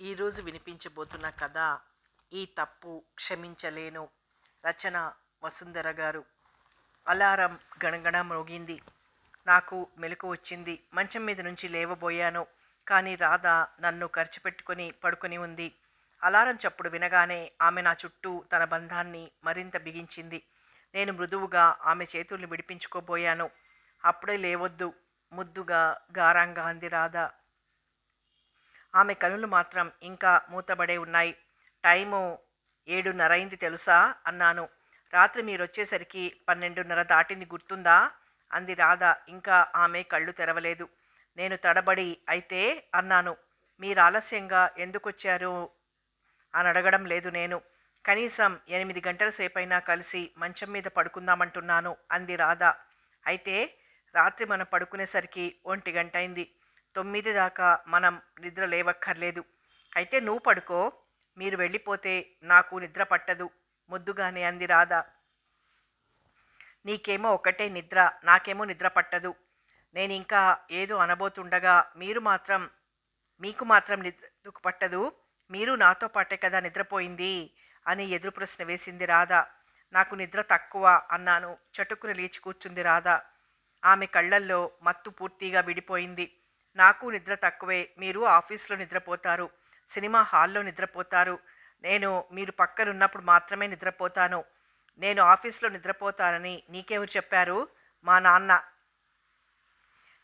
ఈరోజు వినిపించబోతున్న కథ ఈ తప్పు క్షమించలేను. రచన వసుంధర గారు. అలారం గణగణ మ్రోగింది. నాకు మెలకు వచ్చింది. మంచం మీద నుంచి లేవబోయాను. కానీ రాధ నన్ను ఖర్చుపెట్టుకొని పడుకొని ఉంది. అలారం చప్పుడు వినగానే ఆమె నా చుట్టూ తన బంధాన్ని మరింత బిగించింది. నేను మృదువుగా ఆమె చేతుల్ని విడిపించుకోబోయాను. అప్పుడే లేవొద్దు, ముద్దుగా గారంగా అంది రాధ. ఆమె కనులు మాత్రం ఇంకా మూతబడే ఉన్నాయి. టైము 7:30 అయింది తెలుసా అన్నాను. రాత్రి మీరొచ్చేసరికి 12:30 దాటింది గుర్తుందా అంది రాధ. ఇంకా ఆమె కళ్ళు తెరవలేదు. నేను తడబడి అయితే అన్నాను. మీరు ఆలస్యంగా ఎందుకొచ్చారు అని అడగడం లేదు నేను. కనీసం 8 గంటల సేపైనా కలిసి మంచం మీద పడుకుందామంటున్నాను అంది రాధ. అయితే రాత్రి మనం పడుకునేసరికి 1 గంట అయింది. 9 దాకా మనం నిద్ర లేవక్కర్లేదు. అయితే నువ్వు పడుకో. మీరు వెళ్ళిపోతే నాకు నిద్ర పట్టదు ముద్దుగానే అంది రాధ. నీకేమో ఒక్కటే నిద్ర, నాకేమో నిద్ర పట్టదు. నేనింకా ఏదో అనబోతుండగా మీకు మాత్రం నిద్ర ఎందుకు పట్టదు? మీరు నాతో పాటే కదా నిద్రపోయింది అని ఎదురు ప్రశ్న వేసింది రాధ. నాకు నిద్ర తక్కువ అన్నాను. చటుక్కున లేచి కూర్చుంది రాధ. ఆమె కళ్ళల్లో మత్తు పూర్తిగా విడిపోయింది. నాకు నిద్ర తక్కువే. మీరు ఆఫీస్లో నిద్రపోతారు, సినిమా హాల్లో నిద్రపోతారు. నేను మీరు పక్కనున్నప్పుడు మాత్రమే నిద్రపోతాను. నేను ఆఫీస్లో నిద్రపోతానని నీకెవరు చెప్పారు? మా నాన్న.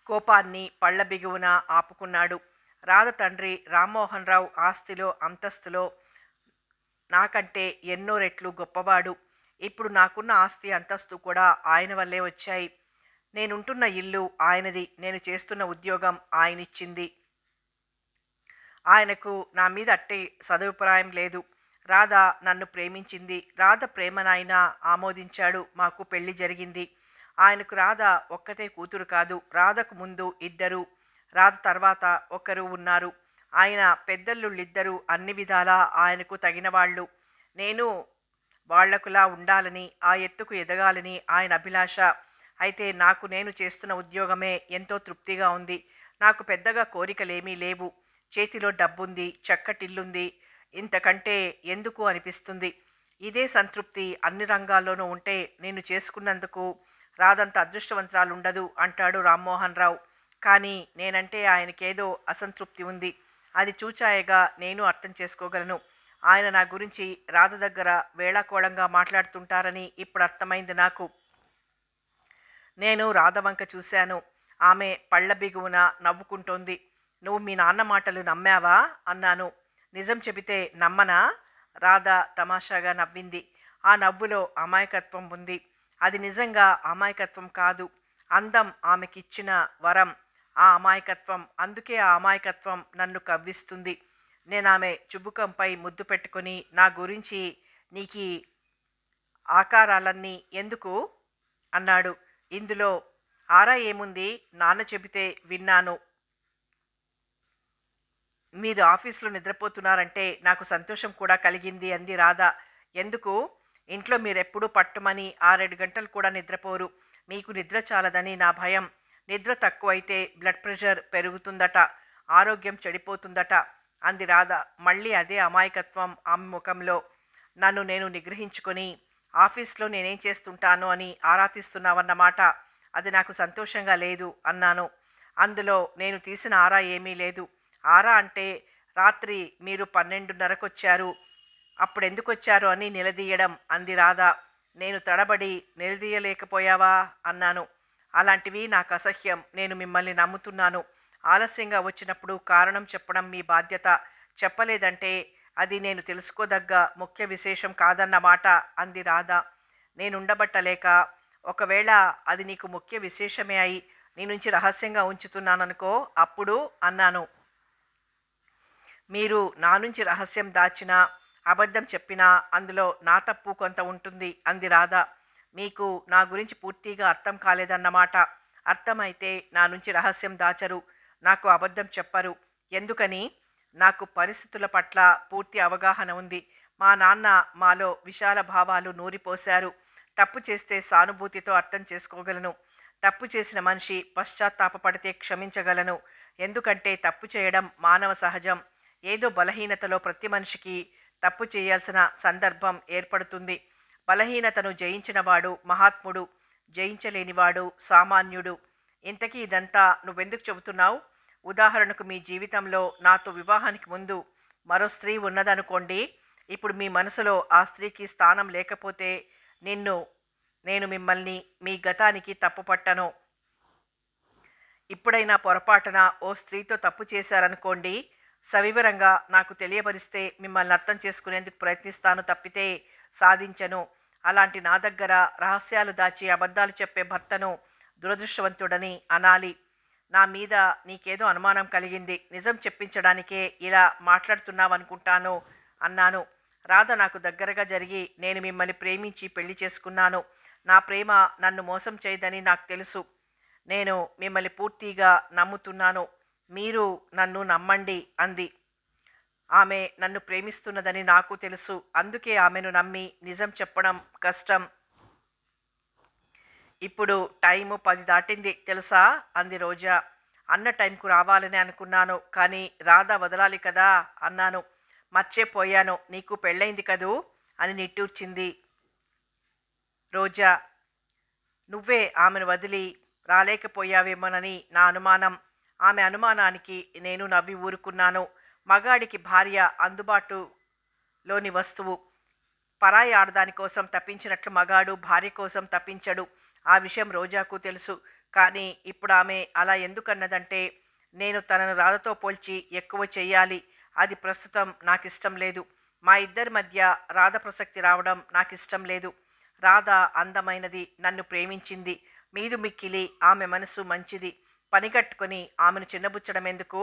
కోపాన్ని పళ్ళ బిగువున ఆపుకున్నాడు. రాధ తండ్రి రామ్మోహన్ రావు ఆస్తిలో అంతస్తులో నాకంటే ఎన్నో రెట్లు గొప్పవాడు. ఇప్పుడు నాకున్న ఆస్తి అంతస్తు కూడా ఆయన వల్లే వచ్చాయి. నేనుంటున్న ఇల్లు ఆయనది. నేను చేస్తున్న ఉద్యోగం ఆయనిచ్చింది. ఆయనకు నా మీద అట్టే సదభిప్రాయం లేదు. రాధ నన్ను ప్రేమించింది. రాధ ప్రేమనాయన ఆమోదించాడు. మాకు పెళ్లి జరిగింది. ఆయనకు రాధ ఒక్కతే కూతురు కాదు. రాధకు ముందు ఇద్దరు, రాధ తర్వాత ఒకరు ఉన్నారు. ఆయన పెద్దల్లుళ్ళిద్దరూ అన్ని విధాలా ఆయనకు తగిన వాళ్ళు. నేను వాళ్లకులా ఉండాలని, ఆ ఎత్తుకు ఎదగాలని ఆయన అభిలాష. అయితే నాకు నేను చేస్తున్న ఉద్యోగమే ఎంతో తృప్తిగా ఉంది. నాకు పెద్దగా కోరికలేమీ లేవు. చేతిలో డబ్బుంది, చక్కటిల్లుంది. ఇంతకంటే ఎందుకు అనిపిస్తుంది. ఇదే సంతృప్తి అన్ని రంగాల్లోనూ ఉంటే నేను చేసుకున్నందుకు రాదంత అదృష్టవంతురాలుండదు అంటాడు రామ్మోహన్ రావు. కానీ నేనంటే ఆయనకేదో అసంతృప్తి ఉంది. అది చూచాయగా నేను అర్థం చేసుకోగలను. ఆయన నా గురించి రాధ దగ్గర వేళాకోళంగా మాట్లాడుతుంటారని ఇప్పుడు అర్థమైంది నాకు. నేను రాధ వంక చూశాను. ఆమె పళ్ళ బిగువున నవ్వుకుంటోంది. నువ్వు మీ నాన్న మాటలు నమ్మావా అన్నాను. నిజం చెబితే నమ్మనా? రాధ తమాషాగా నవ్వింది. ఆ నవ్వులో అమాయకత్వం ఉంది. అది నిజంగా అమాయకత్వం కాదు, అందం ఆమెకిచ్చిన వరం. ఆ అమాయకత్వం, అందుకే ఆ అమాయకత్వం నన్ను కవ్విస్తుంది. నేనామె చుబుకంపై ముద్దు పెట్టుకొని నా గురించి నీకీ ఆకారాలన్నీ ఎందుకు అన్నాడు. ఇందులో ఆరా ఏముంది? నాన్న చెబితే విన్నాను. మీరు ఆఫీస్లో నిద్రపోతున్నారంటే నాకు సంతోషం కూడా కలిగింది అంది రాధ. ఎందుకు? ఇంట్లో మీరెప్పుడూ పట్టుమని 6-7 గంటలు కూడా నిద్రపోరు. మీకు నిద్ర చాలదని నా భయం. నిద్ర తక్కువైతే బ్లడ్ ప్రెషర్ పెరుగుతుందట, ఆరోగ్యం చెడిపోతుందట అంది రాధ. మళ్ళీ అదే అమాయకత్వం ఆమె ముఖంలో. నన్ను నేను నిగ్రహించుకొని ఆఫీస్లో నేనేం చేస్తుంటాను అని ఆరా తీస్తున్నావన్నమాట. అది నాకు సంతోషంగా లేదు అన్నాను. అందులో నేను తీసిన ఆరా ఏమీ లేదు. ఆరా అంటే రాత్రి మీరు 12:30కు వచ్చారు, అప్పుడెందుకు వచ్చారు అని నిలదీయడం అంది రాధ. నేను తడబడి నిలదీయలేకపోయావా అన్నాను. అలాంటివి నాకు అసహ్యం. నేను మిమ్మల్ని నమ్ముతున్నాను. ఆలస్యంగా వచ్చినప్పుడు కారణం చెప్పడం మీ బాధ్యత. చెప్పలేదంటే అది నేను తెలుసుకోదగ్గ ముఖ్య విశేషం కాదన్నమాట అంది రాధ. నేనుండబట్టలేక, ఒకవేళ అది నీకు ముఖ్య విశేషమే అయి నీ నుంచి రహస్యంగా ఉంచుతున్నాననుకో అప్పుడు అన్నాను. మీరు నా నుంచి రహస్యం దాచినా, అబద్ధం చెప్పినా అందులో నా తప్పు కొంత ఉంటుంది అంది రాధ. మీకు నా గురించి పూర్తిగా అర్థం కాలేదన్నమాట. అర్థమైతే నా నుంచి రహస్యం దాచరు, నాకు అబద్ధం చెప్పరు. ఎందుకని? నాకు పరిస్థితుల పట్ల పూర్తి అవగాహన ఉంది. మా నాన్న మాలో విశాల భావాలు నూరిపోశారు. తప్పు చేస్తే సానుభూతితో అర్థం చేసుకోగలను. తప్పు చేసిన మనిషి పశ్చాత్తాపపడితే క్షమించగలను. ఎందుకంటే తప్పు చేయడం మానవ సహజం. ఏదో బలహీనతలో ప్రతి మనిషికి తప్పు చేయాల్సిన సందర్భం ఏర్పడుతుంది. బలహీనతను జయించినవాడు మహాత్ముడు, జయించలేనివాడు సామాన్యుడు. ఇంతకీ ఇదంతా నువ్వెందుకు చెబుతున్నావు? ఉదాహరణకు మీ జీవితంలో నాతో వివాహానికి ముందు మరో స్త్రీ ఉన్నదనుకోండి. ఇప్పుడు మీ మనసులో ఆ స్త్రీకి స్థానం లేకపోతే నిన్ను నేను మిమ్మల్ని మీ గతానికి తప్పుపట్టను. ఇప్పుడైనా పొరపాటున ఓ స్త్రీతో తప్పు చేశారనుకోండి, సవివరంగా నాకు తెలియపరిస్తే మిమ్మల్ని అర్థం చేసుకునేందుకు ప్రయత్నిస్తాను తప్పితే సాధించను. అలాంటి నా దగ్గర రహస్యాలు దాచి అబద్ధాలు చెప్పే భర్తను దురదృష్టవంతుడని అనాలి. నా మీద నీకేదో అనుమానం కలిగింది. నిజం చెప్పించడానికే ఇలా మాట్లాడుతున్నావనుకుంటాను అన్నాను. రాధ నాకు దగ్గరగా జరిగి నేను మిమ్మల్ని ప్రేమించి పెళ్లి చేసుకున్నాను. నా ప్రేమ నన్ను మోసం చేయదని నాకు తెలుసు. నేను మిమ్మల్ని పూర్తిగా నమ్ముతున్నాను. మీరు నన్ను నమ్మండి అంది. ఆమె నన్ను ప్రేమిస్తున్నదని నాకు తెలుసు. అందుకే ఆమెను నమ్మి నిజం చెప్పడం కష్టం. ఇప్పుడు టైము 10 దాటింది తెలుసా అంది రోజా. అన్న టైంకు రావాలని అనుకున్నాను, కానీ రాధ వదలాలి కదా అన్నాను. మర్చిపోయాను, నీకు పెళ్ళైంది కదూ అని నిట్టూర్చింది రోజా. నువ్వే ఆమెను వదిలి రాలేకపోయావేమోనని నా అనుమానం. ఆమె అనుమానానికి నేను నవ్వి ఊరుకున్నాను. మగాడికి భార్య అందుబాటులోని వస్తువు. పరాయి ఆడదాని కోసం తప్పించినట్లు మగాడు భార్య కోసం తప్పించడు. ఆ విషయం రోజాకు తెలుసు. కానీ ఇప్పుడు ఆమె అలా ఎందుకన్నదంటే, నేను తనను రాధతో పోల్చి ఎక్కువ చెయ్యాలి. అది ప్రస్తుతం నాకిష్టం లేదు. మా ఇద్దరి మధ్య రాధ ప్రసక్తి రావడం నాకిష్టం లేదు. రాధ అందమైనది, నన్ను ప్రేమించింది. మీదు మిక్కిలి ఆమె మనసు మంచిది. పనిగట్టుకొని ఆమెను చిన్నబుచ్చడం ఎందుకు?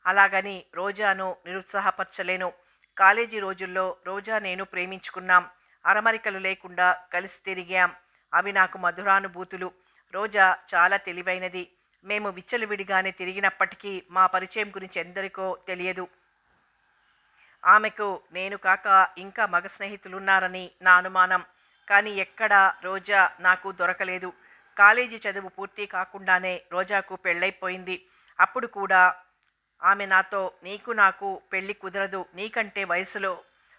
అలాగని రోజాను నిరుత్సాహపరచలేను. కాలేజీ రోజుల్లో రోజా నేను ప్రేమించుకున్నాం. అరమరికలు లేకుండా కలిసి తిరిగాం. అవి నాకు మధురానుభూతులు. రోజా చాలా తెలివైనది. మేము విచ్చలవిడిగానే తిరిగినప్పటికీ మా పరిచయం గురించి ఎందరికో తెలియదు. ఆమెకు నేను కాక ఇంకా మగ స్నేహితులున్నారని నా అనుమానం. కానీ ఎక్కడా రోజా నాకు దొరకలేదు. కాలేజీ చదువు పూర్తి కాకుండానే రోజాకు పెళ్ళైపోయింది. అప్పుడు కూడా ఆమె నాతో, నీకు నాకు పెళ్ళి కుదరదు. నీకంటే వయసులో,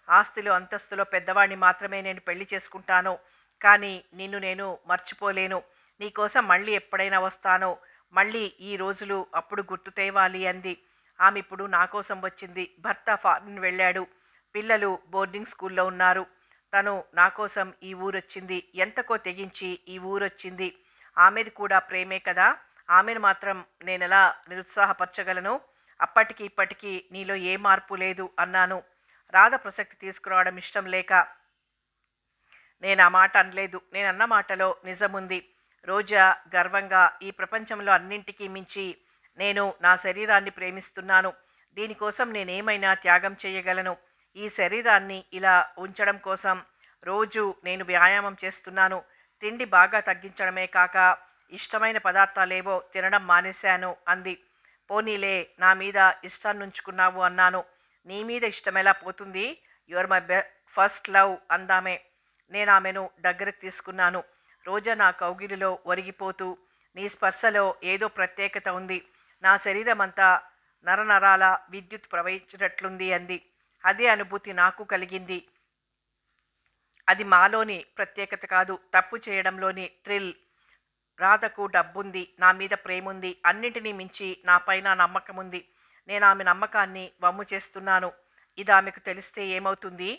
ఆస్తిలో, అంతస్తులో పెద్దవాడిని మాత్రమే నేను పెళ్లి చేసుకుంటాను. కానీ నిన్ను నేను మర్చిపోలేను. నీకోసం మళ్ళీ ఎప్పుడైనా వస్తాను. మళ్ళీ ఈ రోజులు అప్పుడు గుర్తు తేవాలి అంది. ఆమె ఇప్పుడు నా కోసం వచ్చింది. భర్త ఫారిన్ వెళ్ళాడు. పిల్లలు బోర్డింగ్ స్కూల్లో ఉన్నారు. తను నా కోసం ఈ ఊరొచ్చింది. ఎంతకో తెగించి ఈ ఊరొచ్చింది. ఆమెది కూడా ప్రేమే కదా. ఆమెను మాత్రం నేనెలా నిరుత్సాహపరచగలను? అప్పటికి ఇప్పటికీ నీలో ఏ మార్పు లేదు అన్నాను. రాధ ప్రసక్తి తీసుకురావడం ఇష్టం లేక నేను ఆ మాట అనలేదు. నేనన్న మాటలో నిజముంది. రోజా గర్వంగా, ఈ ప్రపంచంలో అన్నింటికీ మించి నేను నా శరీరాన్ని ప్రేమిస్తున్నాను. దీనికోసం నేనేమైనా త్యాగం చేయగలను. ఈ శరీరాన్ని ఇలా ఉంచడం కోసం రోజు నేను వ్యాయామం చేస్తున్నాను. తిండి బాగా తగ్గించడమే కాక ఇష్టమైన పదార్థాలేవో తినడం మానేశాను అంది. పోనీలే, నా మీద ఇష్టాన్నుంచుకున్నావు అన్నాను. నీ మీద ఇష్టమెలా పోతుంది? యువర్ మై ఫస్ట్ లవ్ అందామే. నేను ఆమెను దగ్గరకు తీసుకున్నాను. రోజా నా కౌగిలిలో ఒరిగిపోతూ, నీ స్పర్శలో ఏదో ప్రత్యేకత ఉంది. నా శరీరం అంతా నరనరాల విద్యుత్ ప్రవహించినట్లుంది అంది. అదే అనుభూతి నాకు కలిగింది. అది మాలోని ప్రత్యేకత కాదు, తప్పు చేయడంలోని థ్రిల్. రాధకు డబ్బుంది, నా మీద ప్రేముంది, అన్నింటినీ మించి నా పైన నమ్మకముంది. నేను ఆమె నమ్మకాన్ని వమ్ము చేస్తున్నాను. ఇది ఆమెకు తెలిస్తే ఏమవుతుంది?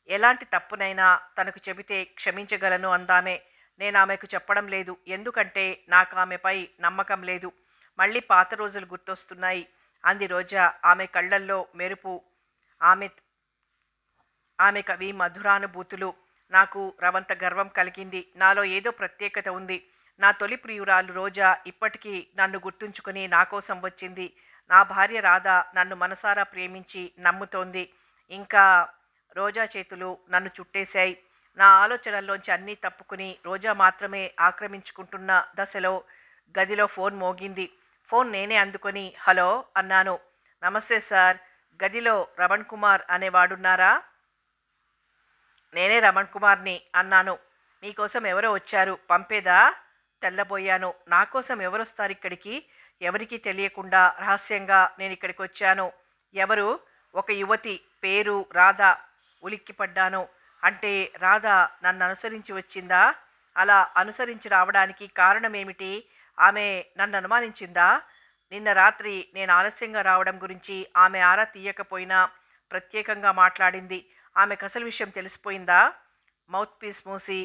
ఎలాంటి తప్పునైనా తనకు చెబితే క్షమించగలను అందామే. నేను ఆమెకు చెప్పడం లేదు. ఎందుకంటే నాకు ఆమెపై నమ్మకం లేదు. మళ్ళీ పాత రోజులు గుర్తొస్తున్నాయి అంది రోజా. ఆమె కళ్ళల్లో మెరుపు. ఆమె ఆమెకవి మధురానుభూతులు. నాకు రవంత గర్వం కలిగింది. నాలో ఏదో ప్రత్యేకత ఉంది. నా తొలి ప్రియురాలు రోజా ఇప్పటికీ నన్ను గుర్తుంచుకొని నా కోసం వచ్చింది. నా భార్య రాధ నన్ను మనసారా ప్రేమించి నమ్ముతోంది. ఇంకా రోజా చేతులు నన్ను చుట్టేశాయి. నా ఆలోచనల్లోంచి అన్నీ తప్పుకుని రోజా మాత్రమే ఆక్రమించుకుంటున్న దశలో గదిలో ఫోన్ మోగింది. ఫోన్ నేనే అందుకొని హలో అన్నాను. నమస్తే సార్, గదిలో రమణ్ కుమార్ అనేవాడున్నారా? నేనే రమణ్ కుమార్ని అన్నాను. మీకోసం ఎవరో వచ్చారు, పంపేదా? తెల్లబోయాను. నా కోసం ఎవరొస్తారు ఇక్కడికి? ఎవరికీ తెలియకుండా రహస్యంగా నేను ఇక్కడికి వచ్చాను. ఎవరు? ఒక యువతి పేరు రాధ. ఉలిక్కిపడ్డాను. అంటే రాధ నన్ను అనుసరించి వచ్చిందా? అలా అనుసరించి రావడానికి కారణమేమిటి? ఆమె నన్ను అనుమానించిందా? నిన్న రాత్రి నేను ఆలస్యంగా రావడం గురించి ఆమె ఆరా తీయకపోయినా ప్రత్యేకంగా మాట్లాడింది. ఆమెకసలు విషయం తెలిసిపోయిందా? మౌత్ పీస్ మూసి,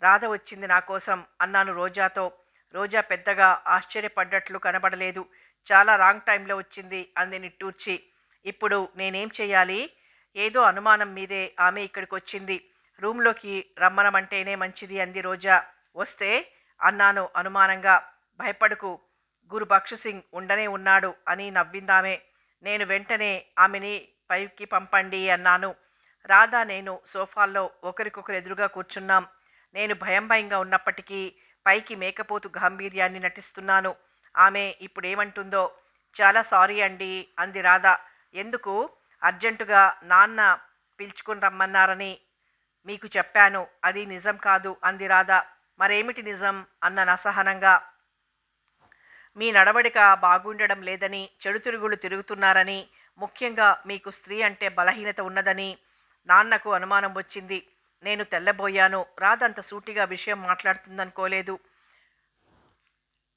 రాధ వచ్చింది నా కోసం అన్నాను రోజాతో. రోజా పెద్దగా ఆశ్చర్యపడ్డట్లు కనబడలేదు. చాలా రాంగ్ టైంలో వచ్చింది అంది నిట్టూర్చి. ఇప్పుడు నేనేం చెయ్యాలి? ఏదో అనుమానం మీదే ఆమె ఇక్కడికి వచ్చింది. రూమ్లోకి రమ్మనమంటేనే మంచిది అంది రోజా. వస్తే? అన్నాను అనుమానంగా. భయపడకు, గురు బక్షసింగ్ ఉండనే ఉన్నాడు అని నవ్విందామె. నేను వెంటనే ఆమెని పైకి పంపండి అన్నాను. రాధా నేను సోఫాల్లో ఒకరికొకరు ఎదురుగా కూర్చున్నాం. నేను భయంగా ఉన్నప్పటికీ పైకి మేకపోతు గాంభీర్యాన్ని నటిస్తున్నాను. ఆమె ఇప్పుడేమంటుందో. చాలా సారీ అండి అంది రాధ. ఎందుకు? అర్జెంటుగా నాన్న పిలుచుకుని రమ్మన్నారని మీకు చెప్పాను. అది నిజం కాదు అంది రాధ. మరేమిటి నిజం? అన్నాను అసహనంగా. మీ నడవడిక బాగుండడం లేదని, చెడు తిరుగులు తిరుగుతున్నారని, ముఖ్యంగా మీకు స్త్రీ అంటే బలహీనత ఉన్నదని నాన్నకు అనుమానం వచ్చింది. నేను తెల్లబోయాను. రాధ అంత సూటిగా విషయం మాట్లాడుతుందనుకోలేదు.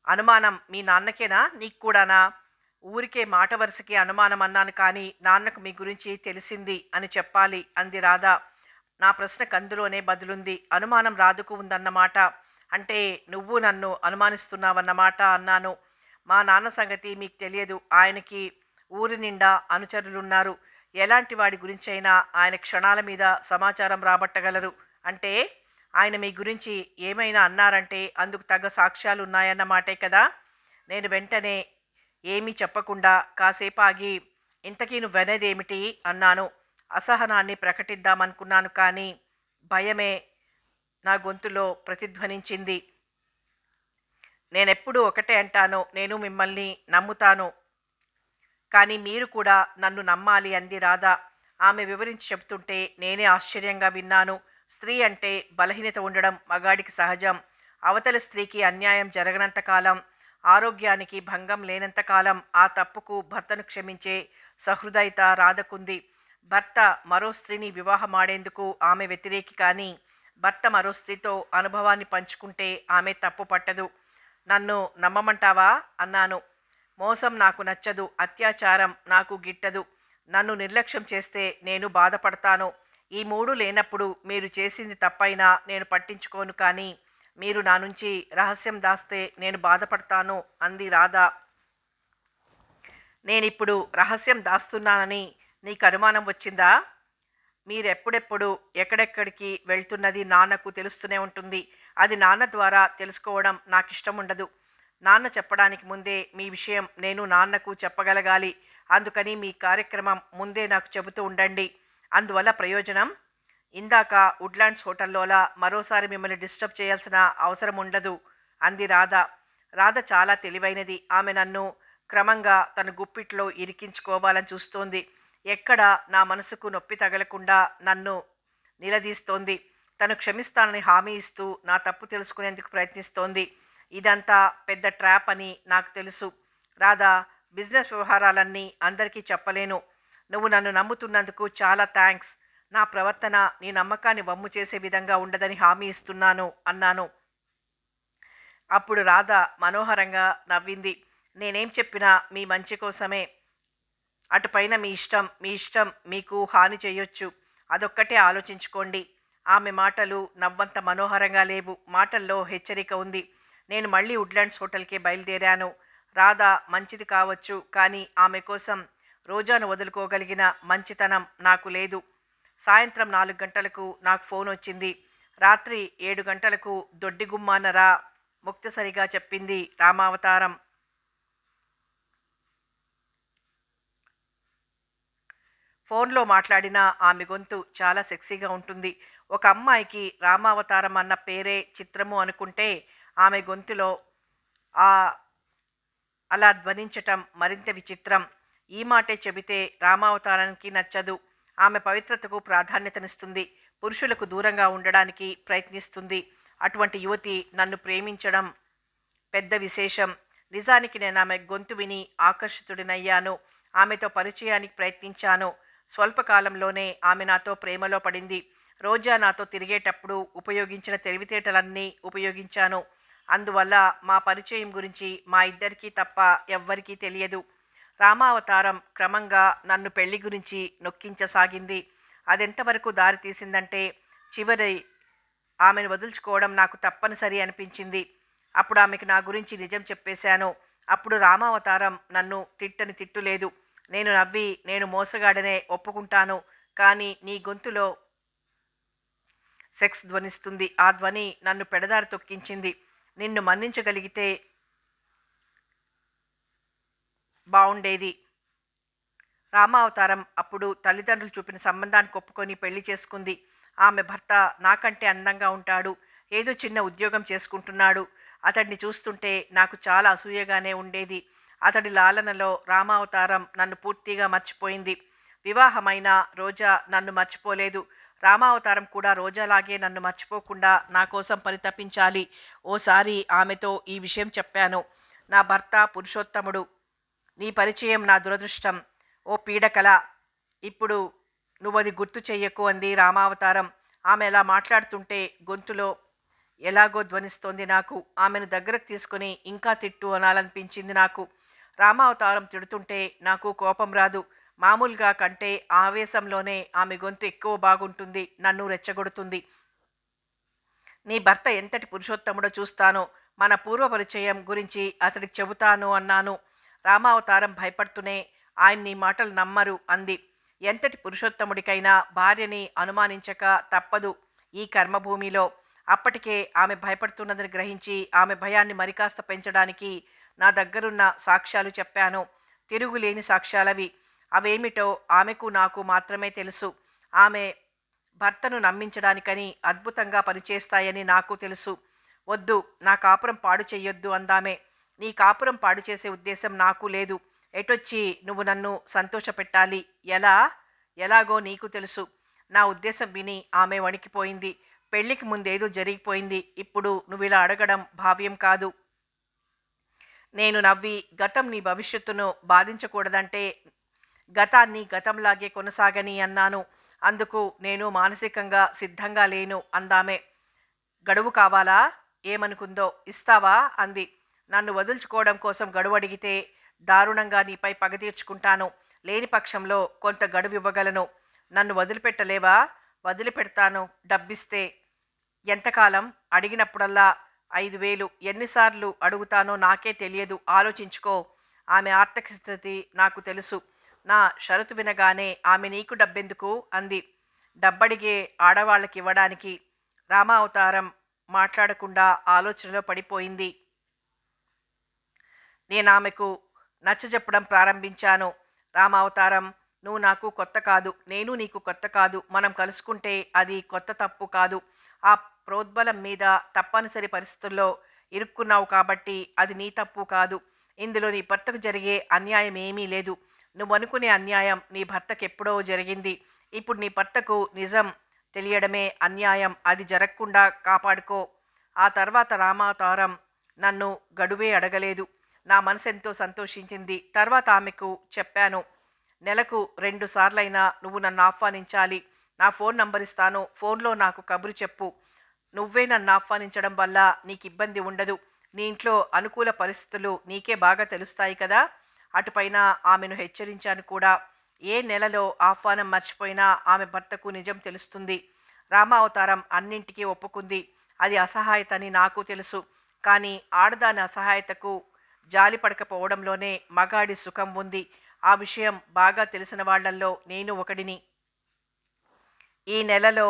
అనుమానం మీ నాన్నకేనా, నీకు కూడానా? ఊరికే మాట వరుసకి అనుమానం అన్నాను, కానీ నాన్నకు మీ గురించి తెలిసింది అని చెప్పాలి అంది రాధ. నా ప్రశ్నకు అందులోనే బదులుంది. అనుమానం రాధకు ఉందన్నమాట. అంటే నువ్వు నన్ను అనుమానిస్తున్నావన్నమాట అన్నాను. మా నాన్న సంగతి మీకు తెలియదు. ఆయనకి ఊరి నిండా అనుచరులున్నారు. ఎలాంటి వాడి గురించైనా ఆయన క్షణాల మీద సమాచారం రాబట్టగలరు. అంటే ఆయన మీ గురించి ఏమైనా అన్నారంటే అందుకు తగ్గ సాక్ష్యాలు ఉన్నాయన్నమాటే కదా. నేను వెంటనే ఏమీ చెప్పకుండా కాసేపు ఆగి, ఇంతకీ నువ్వనేదేమిటి అన్నాను. అసహనాన్ని ప్రకటిద్దామనుకున్నాను, కానీ భయమే నా గొంతులో ప్రతిధ్వనించింది. నేనెప్పుడూ ఒకటే అంటాను, నేను మిమ్మల్ని నమ్ముతాను, కానీ మీరు కూడా నన్ను నమ్మాలి అంది రాధ. ఆమె వివరించి చెబుతుంటే నేనే ఆశ్చర్యంగా విన్నాను. స్త్రీ అంటే బలహీనత ఉండడం మగాడికి సహజం. అవతల స్త్రీకి అన్యాయం జరగనంతకాలం, ఆరోగ్యానికి భంగం లేనంతకాలం ఆ తప్పుకు భర్తను క్షమించే సహృదయత రాధకుంది. భర్త మరో స్త్రీని వివాహమాడేందుకు ఆమె వ్యతిరేకి, కానీ భర్త మరో స్త్రీతో అనుభవాన్ని పంచుకుంటే ఆమె తప్పు పట్టదు. నన్ను నమ్మమంటావా అన్నాను. మోసం నాకు నచ్చదు, అత్యాచారం నాకు గిట్టదు. నన్ను నిర్లక్ష్యం చేస్తే నేను బాధపడతాను. ఈ మూడు లేనప్పుడు మీరు చేసింది తప్పైనా నేను పట్టించుకోను, కానీ మీరు నా నుంచి రహస్యం దాస్తే నేను బాధపడతాను అంది రాధ. నేనిప్పుడు రహస్యం దాస్తున్నానని నీకు అనుమానం వచ్చిందా? మీరెప్పుడెప్పుడు ఎక్కడెక్కడికి వెళ్తున్నది నాన్నకు తెలుస్తూనే ఉంటుంది. అది నాన్న ద్వారా తెలుసుకోవడం నాకిష్టం ఉండదు. నాన్న చెప్పడానికి ముందే మీ విషయం నేను నాన్నకు చెప్పగలగాలి. అందుకని మీ కార్యక్రమం ముందే నాకు చెబుతూ ఉండండి. అందువల్ల ప్రయోజనం, ఇందాక వుడ్లాండ్స్ హోటల్లోలా మరోసారి మిమ్మల్ని డిస్టర్బ్ చేయాల్సిన అవసరం ఉండదు అంది రాధ. రాధ చాలా తెలివైనది. ఆమె నన్ను క్రమంగా తన గుప్పిట్లో ఇరికించుకోవాలని చూస్తోంది. ఎక్కడ నా మనసుకు నొప్పి తగలకుండా నన్ను నిలదీస్తోంది. తను క్షమిస్తానని హామీ ఇస్తూ నా తప్పు తెలుసుకునేందుకు ప్రయత్నిస్తోంది. ఇదంతా పెద్ద ట్రాప్ అని నాకు తెలుసు. రాధా, బిజినెస్ వ్యవహారాలన్నీ అందరికీ చెప్పలేను. నువ్వు నన్ను నమ్ముతున్నందుకు చాలా థ్యాంక్స్. నా ప్రవర్తన నీ నమ్మకాన్ని వమ్ము చేసే విధంగా ఉండదని హామీ ఇస్తున్నాను అన్నాను. అప్పుడు రాధ మనోహరంగా నవ్వింది. నేనేం చెప్పినా మీ మంచి కోసమే. అటుపైన మీ ఇష్టం, మీ ఇష్టం, మీకు హాని చేయొచ్చు, అదొక్కటే ఆలోచించుకోండి. ఆమె మాటలు నవ్వంత మనోహరంగా లేవు. మాటల్లో హెచ్చరిక ఉంది. నేను మళ్ళీ వుడ్లాండ్స్ హోటల్కే బయలుదేరాను. రాధ మంచిది కావచ్చు, కానీ ఆమె కోసం రోజాను వదులుకోగలిగిన మంచితనం నాకు లేదు. సాయంత్రం 4 గంటలకు నాకు ఫోన్ వచ్చింది. రాత్రి 7 గంటలకు దొడ్డిగుమ్మాన రా, ముక్తసరిగా చెప్పింది రామావతారం. ఫోన్లో మాట్లాడిన ఆమె గొంతు చాలా సెక్సీగా ఉంటుంది. ఒక అమ్మాయికి రామావతారం అన్న పేరే చిత్రము అనుకుంటే ఆమె గొంతులో ఆ అలా ధ్వనించటం మరింత విచిత్రం. ఈ మాటే చెబితే రామావతారానికి నచ్చదు. ఆమె పవిత్రతకు ప్రాధాన్యతనిస్తుంది. పురుషులకు దూరంగా ఉండడానికి ప్రయత్నిస్తుంది. అటువంటి యువతి నన్ను ప్రేమించడం పెద్ద విశేషం. నిజానికి నేను ఆమె గొంతు విని ఆకర్షితుడినయ్యాను. ఆమెతో పరిచయానికి ప్రయత్నించాను. స్వల్పకాలంలోనే ఆమె నాతో ప్రేమలో పడింది. రోజా నాతో తిరిగేటప్పుడు ఉపయోగించిన తెలివితేటలన్నీ ఉపయోగించాను. అందువల్ల మా పరిచయం గురించి మా ఇద్దరికీ తప్ప ఎవ్వరికీ తెలియదు. రామావతారం క్రమంగా నన్ను పెళ్లి గురించి నొక్కించసాగింది. అదెంతవరకు దారి తీసిందంటే చివరి ఆమెను వదులుచుకోవడం నాకు తప్పనిసరి అనిపించింది. అప్పుడు ఆమెకు నా గురించి నిజం చెప్పేశాను. అప్పుడు రామావతారం నన్ను తిట్టని తిట్టులేదు. నేను నవ్వి, నేను మోసగాడనే ఒప్పుకుంటాను, కానీ నీ గొంతులో సెక్స్ ధ్వనిస్తుంది. ఆ ధ్వని నన్ను పెడదారి తొక్కించింది. నిన్ను మన్నించగలిగితే బావుండేది. రామావతారం అప్పుడు తల్లిదండ్రులు చూపిన సంబంధానికి ఒప్పుకొని పెళ్లి చేసుకుంది. ఆమె భర్త నాకంటే అందంగా ఉంటాడు. ఏదో చిన్న ఉద్యోగం చేసుకుంటున్నాడు. అతడిని చూస్తుంటే నాకు చాలా అసూయగానే ఉండేది. అతడి లాలనలో రామావతారం నన్ను పూర్తిగా మర్చిపోయింది. వివాహమైన రోజా నన్ను మర్చిపోలేదు. రామావతారం కూడా రోజాలాగే నన్ను మర్చిపోకుండా నా కోసం పరితపించాలి. ఓసారి ఆమెతో ఈ విషయం చెప్పాను. నా భర్త పురుషోత్తముడు. నీ పరిచయం నా దురదృష్టం. ఓ పీడకల. ఇప్పుడు నువ్వది గుర్తు చెయ్యకు అంది రామావతారం. ఆమె అలా మాట్లాడుతుంటే గొంతులో ఎలాగో ధ్వనిస్తోంది నాకు. ఆమెను దగ్గరకు తీసుకుని ఇంకా తిట్టు అనాలనిపించింది నాకు. రామావతారం తిడుతుంటే నాకు కోపం రాదు. మామూలుగా కంటే ఆవేశంలోనే ఆమె గొంతు ఎక్కువ బాగుంటుంది. నన్ను రెచ్చగొడుతుంది. నీ భర్త ఎంతటి పురుషోత్తముడో చూస్తాను. మన పూర్వ పరిచయం గురించి అతడికి చెబుతాను అన్నాను. రామావతారం భయపడుతూనే ఆయన్ని మాటలు నమ్మరు అంది. ఎంతటి పురుషోత్తముడికైనా భార్యని అనుమానించక తప్పదు ఈ కర్మభూమిలో. అప్పటికే ఆమె భయపడుతున్నదని గ్రహించి ఆమె భయాన్ని మరికాస్త పెంచడానికి నా దగ్గరున్న సాక్ష్యాలు చెప్పాను. తిరుగులేని సాక్ష్యాలవి. అవేమిటో ఆమెకు నాకు మాత్రమే తెలుసు. ఆమె భర్తను నమ్మించడానికని అద్భుతంగా పనిచేస్తాయని నాకు తెలుసు. వద్దు, నా కాపురం పాడు చెయ్యొద్దు అందామే. నీ కాపురం పాడు చేసే ఉద్దేశం నాకు లేదు. ఎటొచ్చి నువ్వు నన్ను సంతోషపెట్టాలి. ఎలాగో నీకు తెలుసు. నా ఉద్దేశం విని ఆమె వణికిపోయింది. పెళ్లికి ముందేదో జరిగిపోయింది. ఇప్పుడు నువ్విలా అడగడం భావ్యం కాదు. నేను నవ్వి, గతం నీ భవిష్యత్తును బాధించకూడదంటే గతాన్ని గతంలాగే కొనసాగని అన్నాను. అందుకు నేను మానసికంగా సిద్ధంగా లేను అందామె. గడువు కావాలా? ఏమనుకుందో ఇస్తావా అంది. నన్ను వదులుచుకోవడం కోసం గడువు అడిగితే దారుణంగా నీపై పగ తీర్చుకుంటాను. లేని పక్షంలో కొంత గడువు ఇవ్వగలను. నన్ను వదిలిపెట్టలేవా? వదిలిపెడతాను, డబ్బిస్తే. ఎంతకాలం? అడిగినప్పుడల్లా 5,000. ఎన్నిసార్లు అడుగుతానో నాకే తెలియదు. ఆలోచించుకో. ఆమె ఆర్థిక స్థితి నాకు తెలుసు. నా షరతు వినగానే ఆమె నీకు డబ్బెందుకు అంది. డబ్బడిగే ఆడవాళ్ళకి ఇవ్వడానికి. రామావతారం మాట్లాడకుండా ఆలోచనలో పడిపోయింది. నేనామెకు నచ్చజెప్పడం ప్రారంభించాను. రామావతారం, నువ్వు నాకు కొత్త కాదు, నేను నీకు కొత్త కాదు. మనం కలుసుకుంటే అది కొత్త తప్పు కాదు. ఆ ప్రోద్బలం మీద తప్పనిసరి పరిస్థితుల్లో ఇరుక్కున్నావు కాబట్టి అది నీ తప్పు కాదు. ఇందులో నీ భర్తకు జరిగే అన్యాయం ఏమీ లేదు. నువ్వనుకునే అన్యాయం నీ భర్తకు ఎప్పుడో జరిగింది. ఇప్పుడు నీ భర్తకు నిజం తెలియడమే అన్యాయం. అది జరగకుండా కాపాడుకో. ఆ తర్వాత రామావతారం నన్ను గడువే అడగలేదు. నా మనసెంతో సంతోషించింది. తర్వాత ఆమెకు చెప్పాను. నెలకు 2 సార్లైనా నువ్వు నన్ను ఆహ్వానించాలి. నా ఫోన్ నంబర్ ఇస్తాను. ఫోన్లో నాకు కబురు చెప్పు. నువ్వే నన్ను ఆహ్వానించడం వల్ల నీకు ఇబ్బంది ఉండదు. నీ ఇంట్లో అనుకూల పరిస్థితులు నీకే బాగా తెలుస్తాయి కదా. అటుపైన ఆమెను హెచ్చరించాను కూడా. ఏ నెలలో ఆహ్వానం మర్చిపోయినా ఆమె భర్తకు నిజం తెలుస్తుంది. రామావతారం అన్నింటికీ ఒప్పుకుంది. అది అసహాయత అని నాకు తెలుసు. కానీ ఆడదాని అసహాయతకు జాలి పడకపోవడంలోనే మగాడి సుఖం ఉంది. ఆ విషయం బాగా తెలిసిన వాళ్లల్లో నేను ఒకడిని. ఈ నెలలో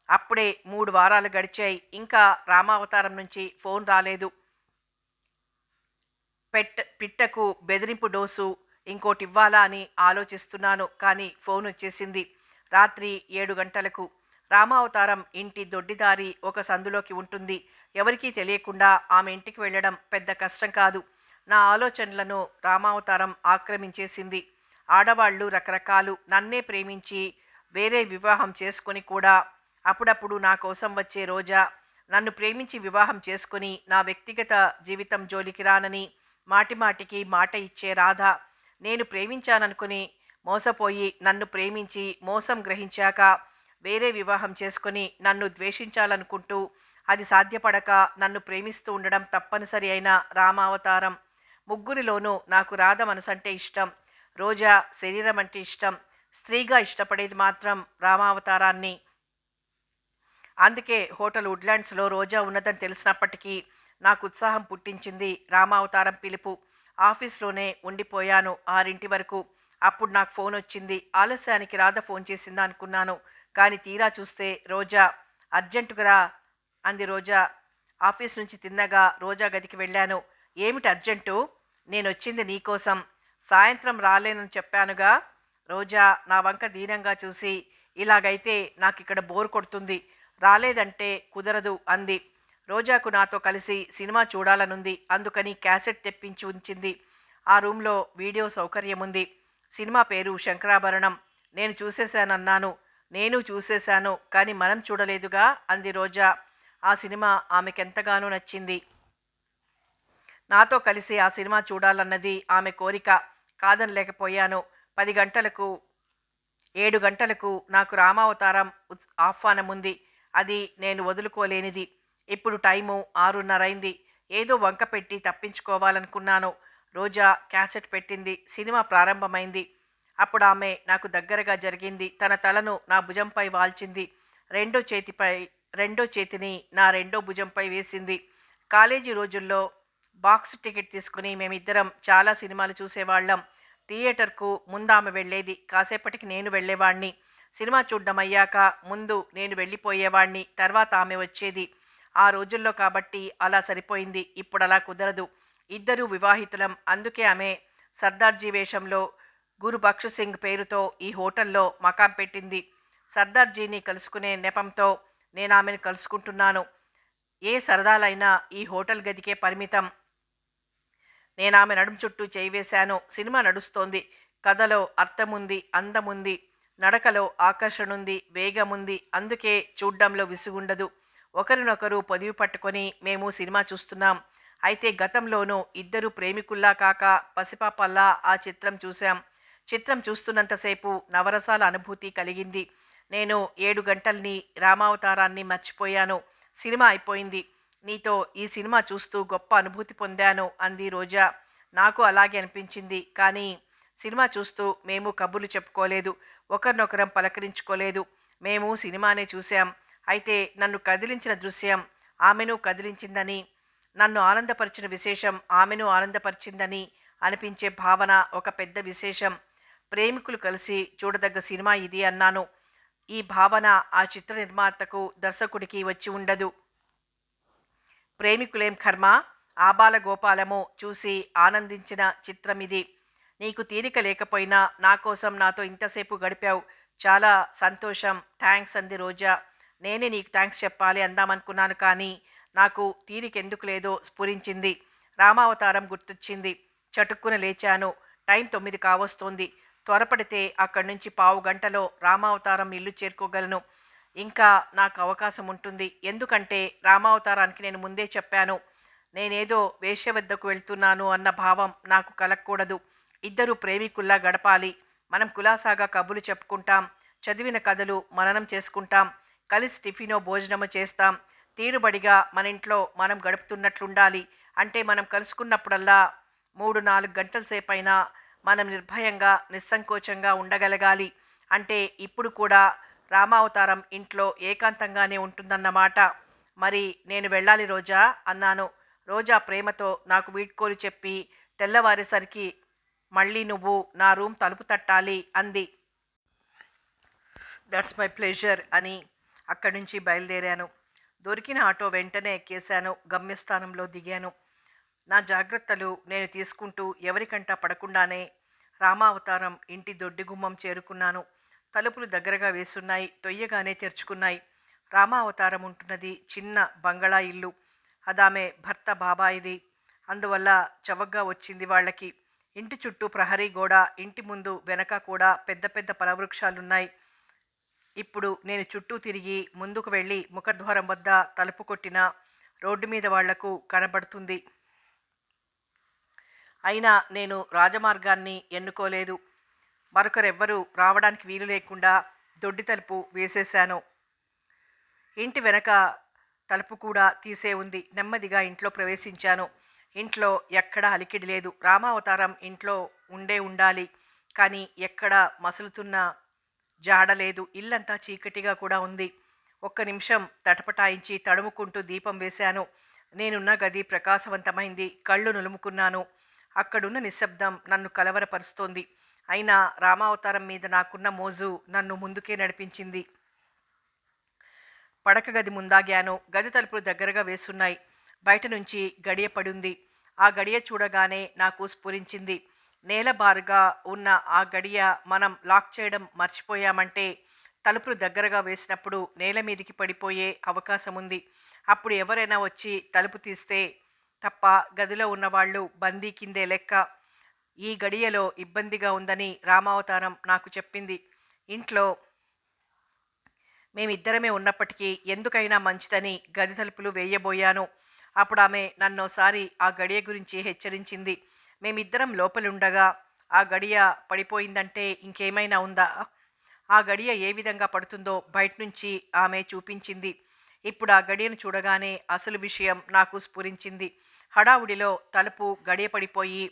అప్పుడే 3 వారాలు గడిచాయి. ఇంకా రామావతారం నుంచి ఫోన్ రాలేదు. పిట్టకు బెదిరింపు డోసు ఇంకోటి ఇవ్వాలా అని ఆలోచిస్తున్నాను. కానీ ఫోన్ వచ్చేసింది. రాత్రి 7 గంటలకు. రామావతారం ఇంటి దొడ్డిదారి ఒక సందులోకి ఉంటుంది. ఎవరికీ తెలియకుండా ఆమె ఇంటికి వెళ్ళడం పెద్ద కష్టం కాదు. నా ఆలోచనలను రామావతారం ఆక్రమించేసింది. ఆడవాళ్ళు రకరకాలు. నన్నే ప్రేమించి వేరే వివాహం చేసుకొని కూడా అప్పుడప్పుడు నా కోసం వచ్చే రోజా, నన్ను ప్రేమించి వివాహం చేసుకుని నా వ్యక్తిగత జీవితం జోలికి రానని మాటిమాటికి మాట ఇచ్చే రాధ, నేను ప్రేమించాననుకుని మోసపోయి నన్ను ప్రేమించి మోసం గ్రహించాక వేరే వివాహం చేసుకొని నన్ను ద్వేషించాలనుకుంటూ అది సాధ్యపడక నన్ను ప్రేమిస్తూ ఉండడం తప్పనిసరి అయిన రామావతారం. ముగ్గురిలోనూ నాకు రాధ మనసంటే ఇష్టం, రోజా శరీరం అంటే ఇష్టం. స్త్రీగా ఇష్టపడేది మాత్రం రామావతారాన్ని. అందుకే హోటల్ వుడ్లాండ్స్లో రోజా ఉన్నదని తెలిసినప్పటికీ నాకు ఉత్సాహం పుట్టించింది రామావతారం పిలుపు. ఆఫీస్లోనే ఉండిపోయాను 6 వరకు. అప్పుడు నాకు ఫోన్ వచ్చింది. ఆలస్యానికి రాధ ఫోన్ చేసిందా అనుకున్నాను. కానీ తీరా చూస్తే రోజా. అర్జెంటుగా రా అంది రోజా. ఆఫీస్ నుంచి తిన్నగా రోజా గదికి వెళ్ళాను. ఏమిటి అర్జెంటు? నేనొచ్చింది నీకోసం. సాయంత్రం రాలేనని చెప్పానుగా. రోజా నా వంక దీనంగా చూసి, ఇలాగైతే నాకిక్కడ బోర్ కొడుతుంది, రాలేదంటే కుదరదు అంది. రోజాకు నాతో కలిసి సినిమా చూడాలనుంది. అందుకని క్యాసెట్ తెప్పించి ఉంచింది. ఆ రూమ్లో వీడియో సౌకర్యముంది. సినిమా పేరు శంకరాభరణం. నేను చూసేశానన్నాను. నేను చూసేశాను, కానీ మనం చూడలేదుగా అంది రోజా. ఆ సినిమా ఆమెకెంతగానో నచ్చింది. నాతో కలిసి ఆ సినిమా చూడాలన్నది ఆమె కోరిక. కాదనలేకపోయాను. 10 గంటలకు 7 గంటలకు నాకు రామావతారం ఆహ్వానముంది. అది నేను వదులుకోలేనిది. ఇప్పుడు టైము 6:30 అయింది. ఏదో వంక పెట్టి తప్పించుకోవాలనుకున్నాను. రోజా క్యాసెట్ పెట్టింది. సినిమా ప్రారంభమైంది. అప్పుడు ఆమె నాకు దగ్గరగా జరిగింది. తన తలను నా భుజంపై వాల్చింది. రెండో చేతిని నా రెండో భుజంపై వేసింది. కాలేజీ రోజుల్లో బాక్స్ టికెట్ తీసుకుని మేమిద్దరం చాలా సినిమాలు చూసేవాళ్ళం. థియేటర్కు ముందు ఆమె వెళ్ళేది. కాసేపటికి నేను వెళ్ళేవాణ్ణి. సినిమా చూడ్డం అయ్యాక ముందు నేను వెళ్ళిపోయేవాణ్ణి, తర్వాత ఆమె వచ్చేది. ఆ రోజుల్లో కాబట్టి అలా సరిపోయింది. ఇప్పుడు అలా కుదరదు. ఇద్దరూ వివాహితులం. అందుకే ఆమె సర్దార్జీ వేషంలో గురుబక్ష్ సింగ్ పేరుతో ఈ హోటల్లో మకాం పెట్టింది. సర్దార్జీని కలుసుకునే నెపంతో నేను ఆమెను కలుసుకుంటున్నాను. ఏ సరదాలైనా ఈ హోటల్ గదికే పరిమితం. నేను ఆమె నడుం చుట్టూ చేయి వేశాను. సినిమా నడుస్తోంది. కథలో అర్థముంది, అందముంది, నడకలో ఆకర్షణుంది, వేగముంది. అందుకే చూడ్డంలో విసుగుండదు. ఒకరినొకరు పొదివి పట్టుకొని మేము సినిమా చూస్తున్నాం. అయితే గతంలోనూ ఇద్దరు ప్రేమికుల్లా కాక పసిపాపల్లా ఆ చిత్రం చూశాం. చిత్రం చూస్తున్నంతసేపు నవరసాల అనుభూతి కలిగింది. నేను 7 గంటల్ని రామావతారాన్ని మర్చిపోయాను. సినిమా అయిపోయింది. నీతో ఈ సినిమా చూస్తూ గొప్ప అనుభూతి పొందాను అంది రోజా. నాకు అలాగే అనిపించింది. కానీ సినిమా చూస్తూ మేము కబుర్లు చెప్పుకోలేదు, ఒకరినొకరం పలకరించుకోలేదు. మేము సినిమానే చూశాం. అయితే నన్ను కదిలించిన దృశ్యం ఆమెను కదిలించిందని, నన్ను ఆనందపరిచిన విశేషం ఆమెను ఆనందపరిచిందని అనిపించే భావన ఒక పెద్ద విశేషం. ప్రేమికులు కలిసి చూడదగ్గ సినిమా ఇది అన్నాను. ఈ భావన ఆ చిత్ర నిర్మాతకు, దర్శకుడికి వచ్చి ఉండదు. ప్రేమికులేం కర్మ, ఆబాలగోపాలమో చూసి ఆనందించిన చిత్రమిది. నీకు తీరిక లేకపోయినా నా కోసం నాతో ఇంతసేపు గడిపావు. చాలా సంతోషం. థ్యాంక్స్ అంది రోజా. నేనే నీకు థ్యాంక్స్ చెప్పాలి అందామనుకున్నాను, కానీ నాకు తీరికెందుకు లేదో స్ఫురించింది. రామావతారం గుర్తొచ్చింది. చటుక్కున లేచాను. టైం 9 కావస్తోంది. త్వరపడితే అక్కడి నుంచి పావు గంటలో రామావతారం ఇల్లు చేరుకోగలను. ఇంకా నాకు అవకాశం ఉంటుంది. ఎందుకంటే రామావతారానికి నేను ముందే చెప్పాను, నేనేదో వేశ్య వద్దకు వెళ్తున్నాను అన్న భావం నాకు కలగకూడదు. ఇద్దరు ప్రేమికుల్లా గడపాలి. మనం కులాసాగా కబుర్లు చెప్పుకుంటాం, చదివిన కథలు మననం చేసుకుంటాం, కలిసి టిఫినో భోజనమో చేస్తాం. తీరుబడిగా మన ఇంట్లో మనం గడుపుతున్నట్లుండాలి. అంటే మనం కలుసుకున్నప్పుడల్లా 3-4 గంటల సేపైనా మనం నిర్భయంగా నిస్సంకోచంగా ఉండగలగాలి. అంటే ఇప్పుడు కూడా రామావతారం ఇంట్లో ఏకాంతంగానే ఉంటుందన్నమాట. మరి నేను వెళ్ళాలి రోజా అన్నాను. రోజా ప్రేమతో నాకు వీడ్కోలు చెప్పి తెల్లవారేసరికి మళ్ళీ నువ్వు నా రూమ్ తలుపు తట్టాలి అంది. దట్స్ మై ప్లెజర్ అని అక్కడి నుంచి బయలుదేరాను. దొరికిన ఆటో వెంటనే ఎక్కేశాను. గమ్యస్థానంలో దిగాను. నా జాగ్రత్తలు నేను తీసుకుంటూ ఎవరికంటా పడకుండానే రామావతారం ఇంటి దొడ్డిగుమ్మం చేరుకున్నాను. తలుపులు దగ్గరగా వేసున్నాయి. తొయ్యగానే తెరుచుకున్నాయి. రామావతారం ఉంటున్నది చిన్న బంగళా ఇల్లు. అదామె భర్త బాబాయిది. అందువల్ల చవకగా వచ్చింది వాళ్ళకి. ఇంటి చుట్టూ ప్రహరీ గోడ, ఇంటి ముందు వెనక కూడా పెద్ద పెద్ద ఫలవృక్షాలున్నాయి. ఇప్పుడు నేను చుట్టూ తిరిగి ముందుకు వెళ్ళి ముఖద్వారం వద్ద తలుపు కొట్టిన రోడ్డు మీద వాళ్లకు కనబడుతుంది. అయినా నేను రాజమార్గాన్ని ఎన్నుకోలేదు. మరొకరెవ్వరూ రావడానికి వీలు లేకుండా దొడ్డి తలుపు వేసేశాను. ఇంటి వెనక తలుపు కూడా తీసే ఉంది. నెమ్మదిగా ఇంట్లో ప్రవేశించాను. ఇంట్లో ఎక్కడా అలికిడి లేదు. రామావతారం ఇంట్లో ఉండాలి. కానీ ఎక్కడ మసులుతున్న జాడ లేదు. ఇల్లంతా చీకటిగా కూడా ఉంది. ఒక్క నిమిషం తటపటాయించి తడుముకుంటూ దీపం వేశాను. నేనున్న గది ప్రకాశవంతమైంది. కళ్ళు నులుముకున్నాను. అక్కడున్న నిశ్శబ్దం నన్ను కలవరపరుస్తోంది. అయినా రామావతారం మీద నాకున్న మోజు నన్ను ముందుకే నడిపించింది. పడక గది ముందాగాను. గది తలుపులు దగ్గరగా వేసున్నాయి. బయట నుంచి గడియ పడుంది. ఆ గడియ చూడగానే నాకు స్ఫురించింది. నేలబారుగా ఉన్న ఆ గడియ మనం లాక్ చేయడం మర్చిపోయామంటే తలుపులు దగ్గరగా వేసినప్పుడు నేల మీదికి పడిపోయే అవకాశం ఉంది. అప్పుడు ఎవరైనా వచ్చి తలుపు తీస్తే తప్ప గదిలో ఉన్నవాళ్ళు బందీ కిందే లెక్క. ఈ గడియలో ఇబ్బందిగా ఉందని రామావతారం నాకు చెప్పింది. ఇంట్లో మేమిద్దరమే ఉన్నప్పటికీ ఎందుకైనా మంచిదని గది తలుపులు వేయబోయాను. అప్పుడు ఆమె నన్నోసారి ఆ గడియ గురించి హెచ్చరించింది. మేమిద్దరం లోపలుండగా ఆ గడియ పడిపోయిందంటే ఇంకేమైనా ఉందా? ఆ గడియ ఏ విధంగా పడుతుందో బయట నుంచి ఆమె చూపించింది. ఇప్పుడు ఆ గడియను చూడగానే అసలు విషయం నాకు స్ఫురించింది. హడావుడిలో తలుపు గడియ పడిపోయి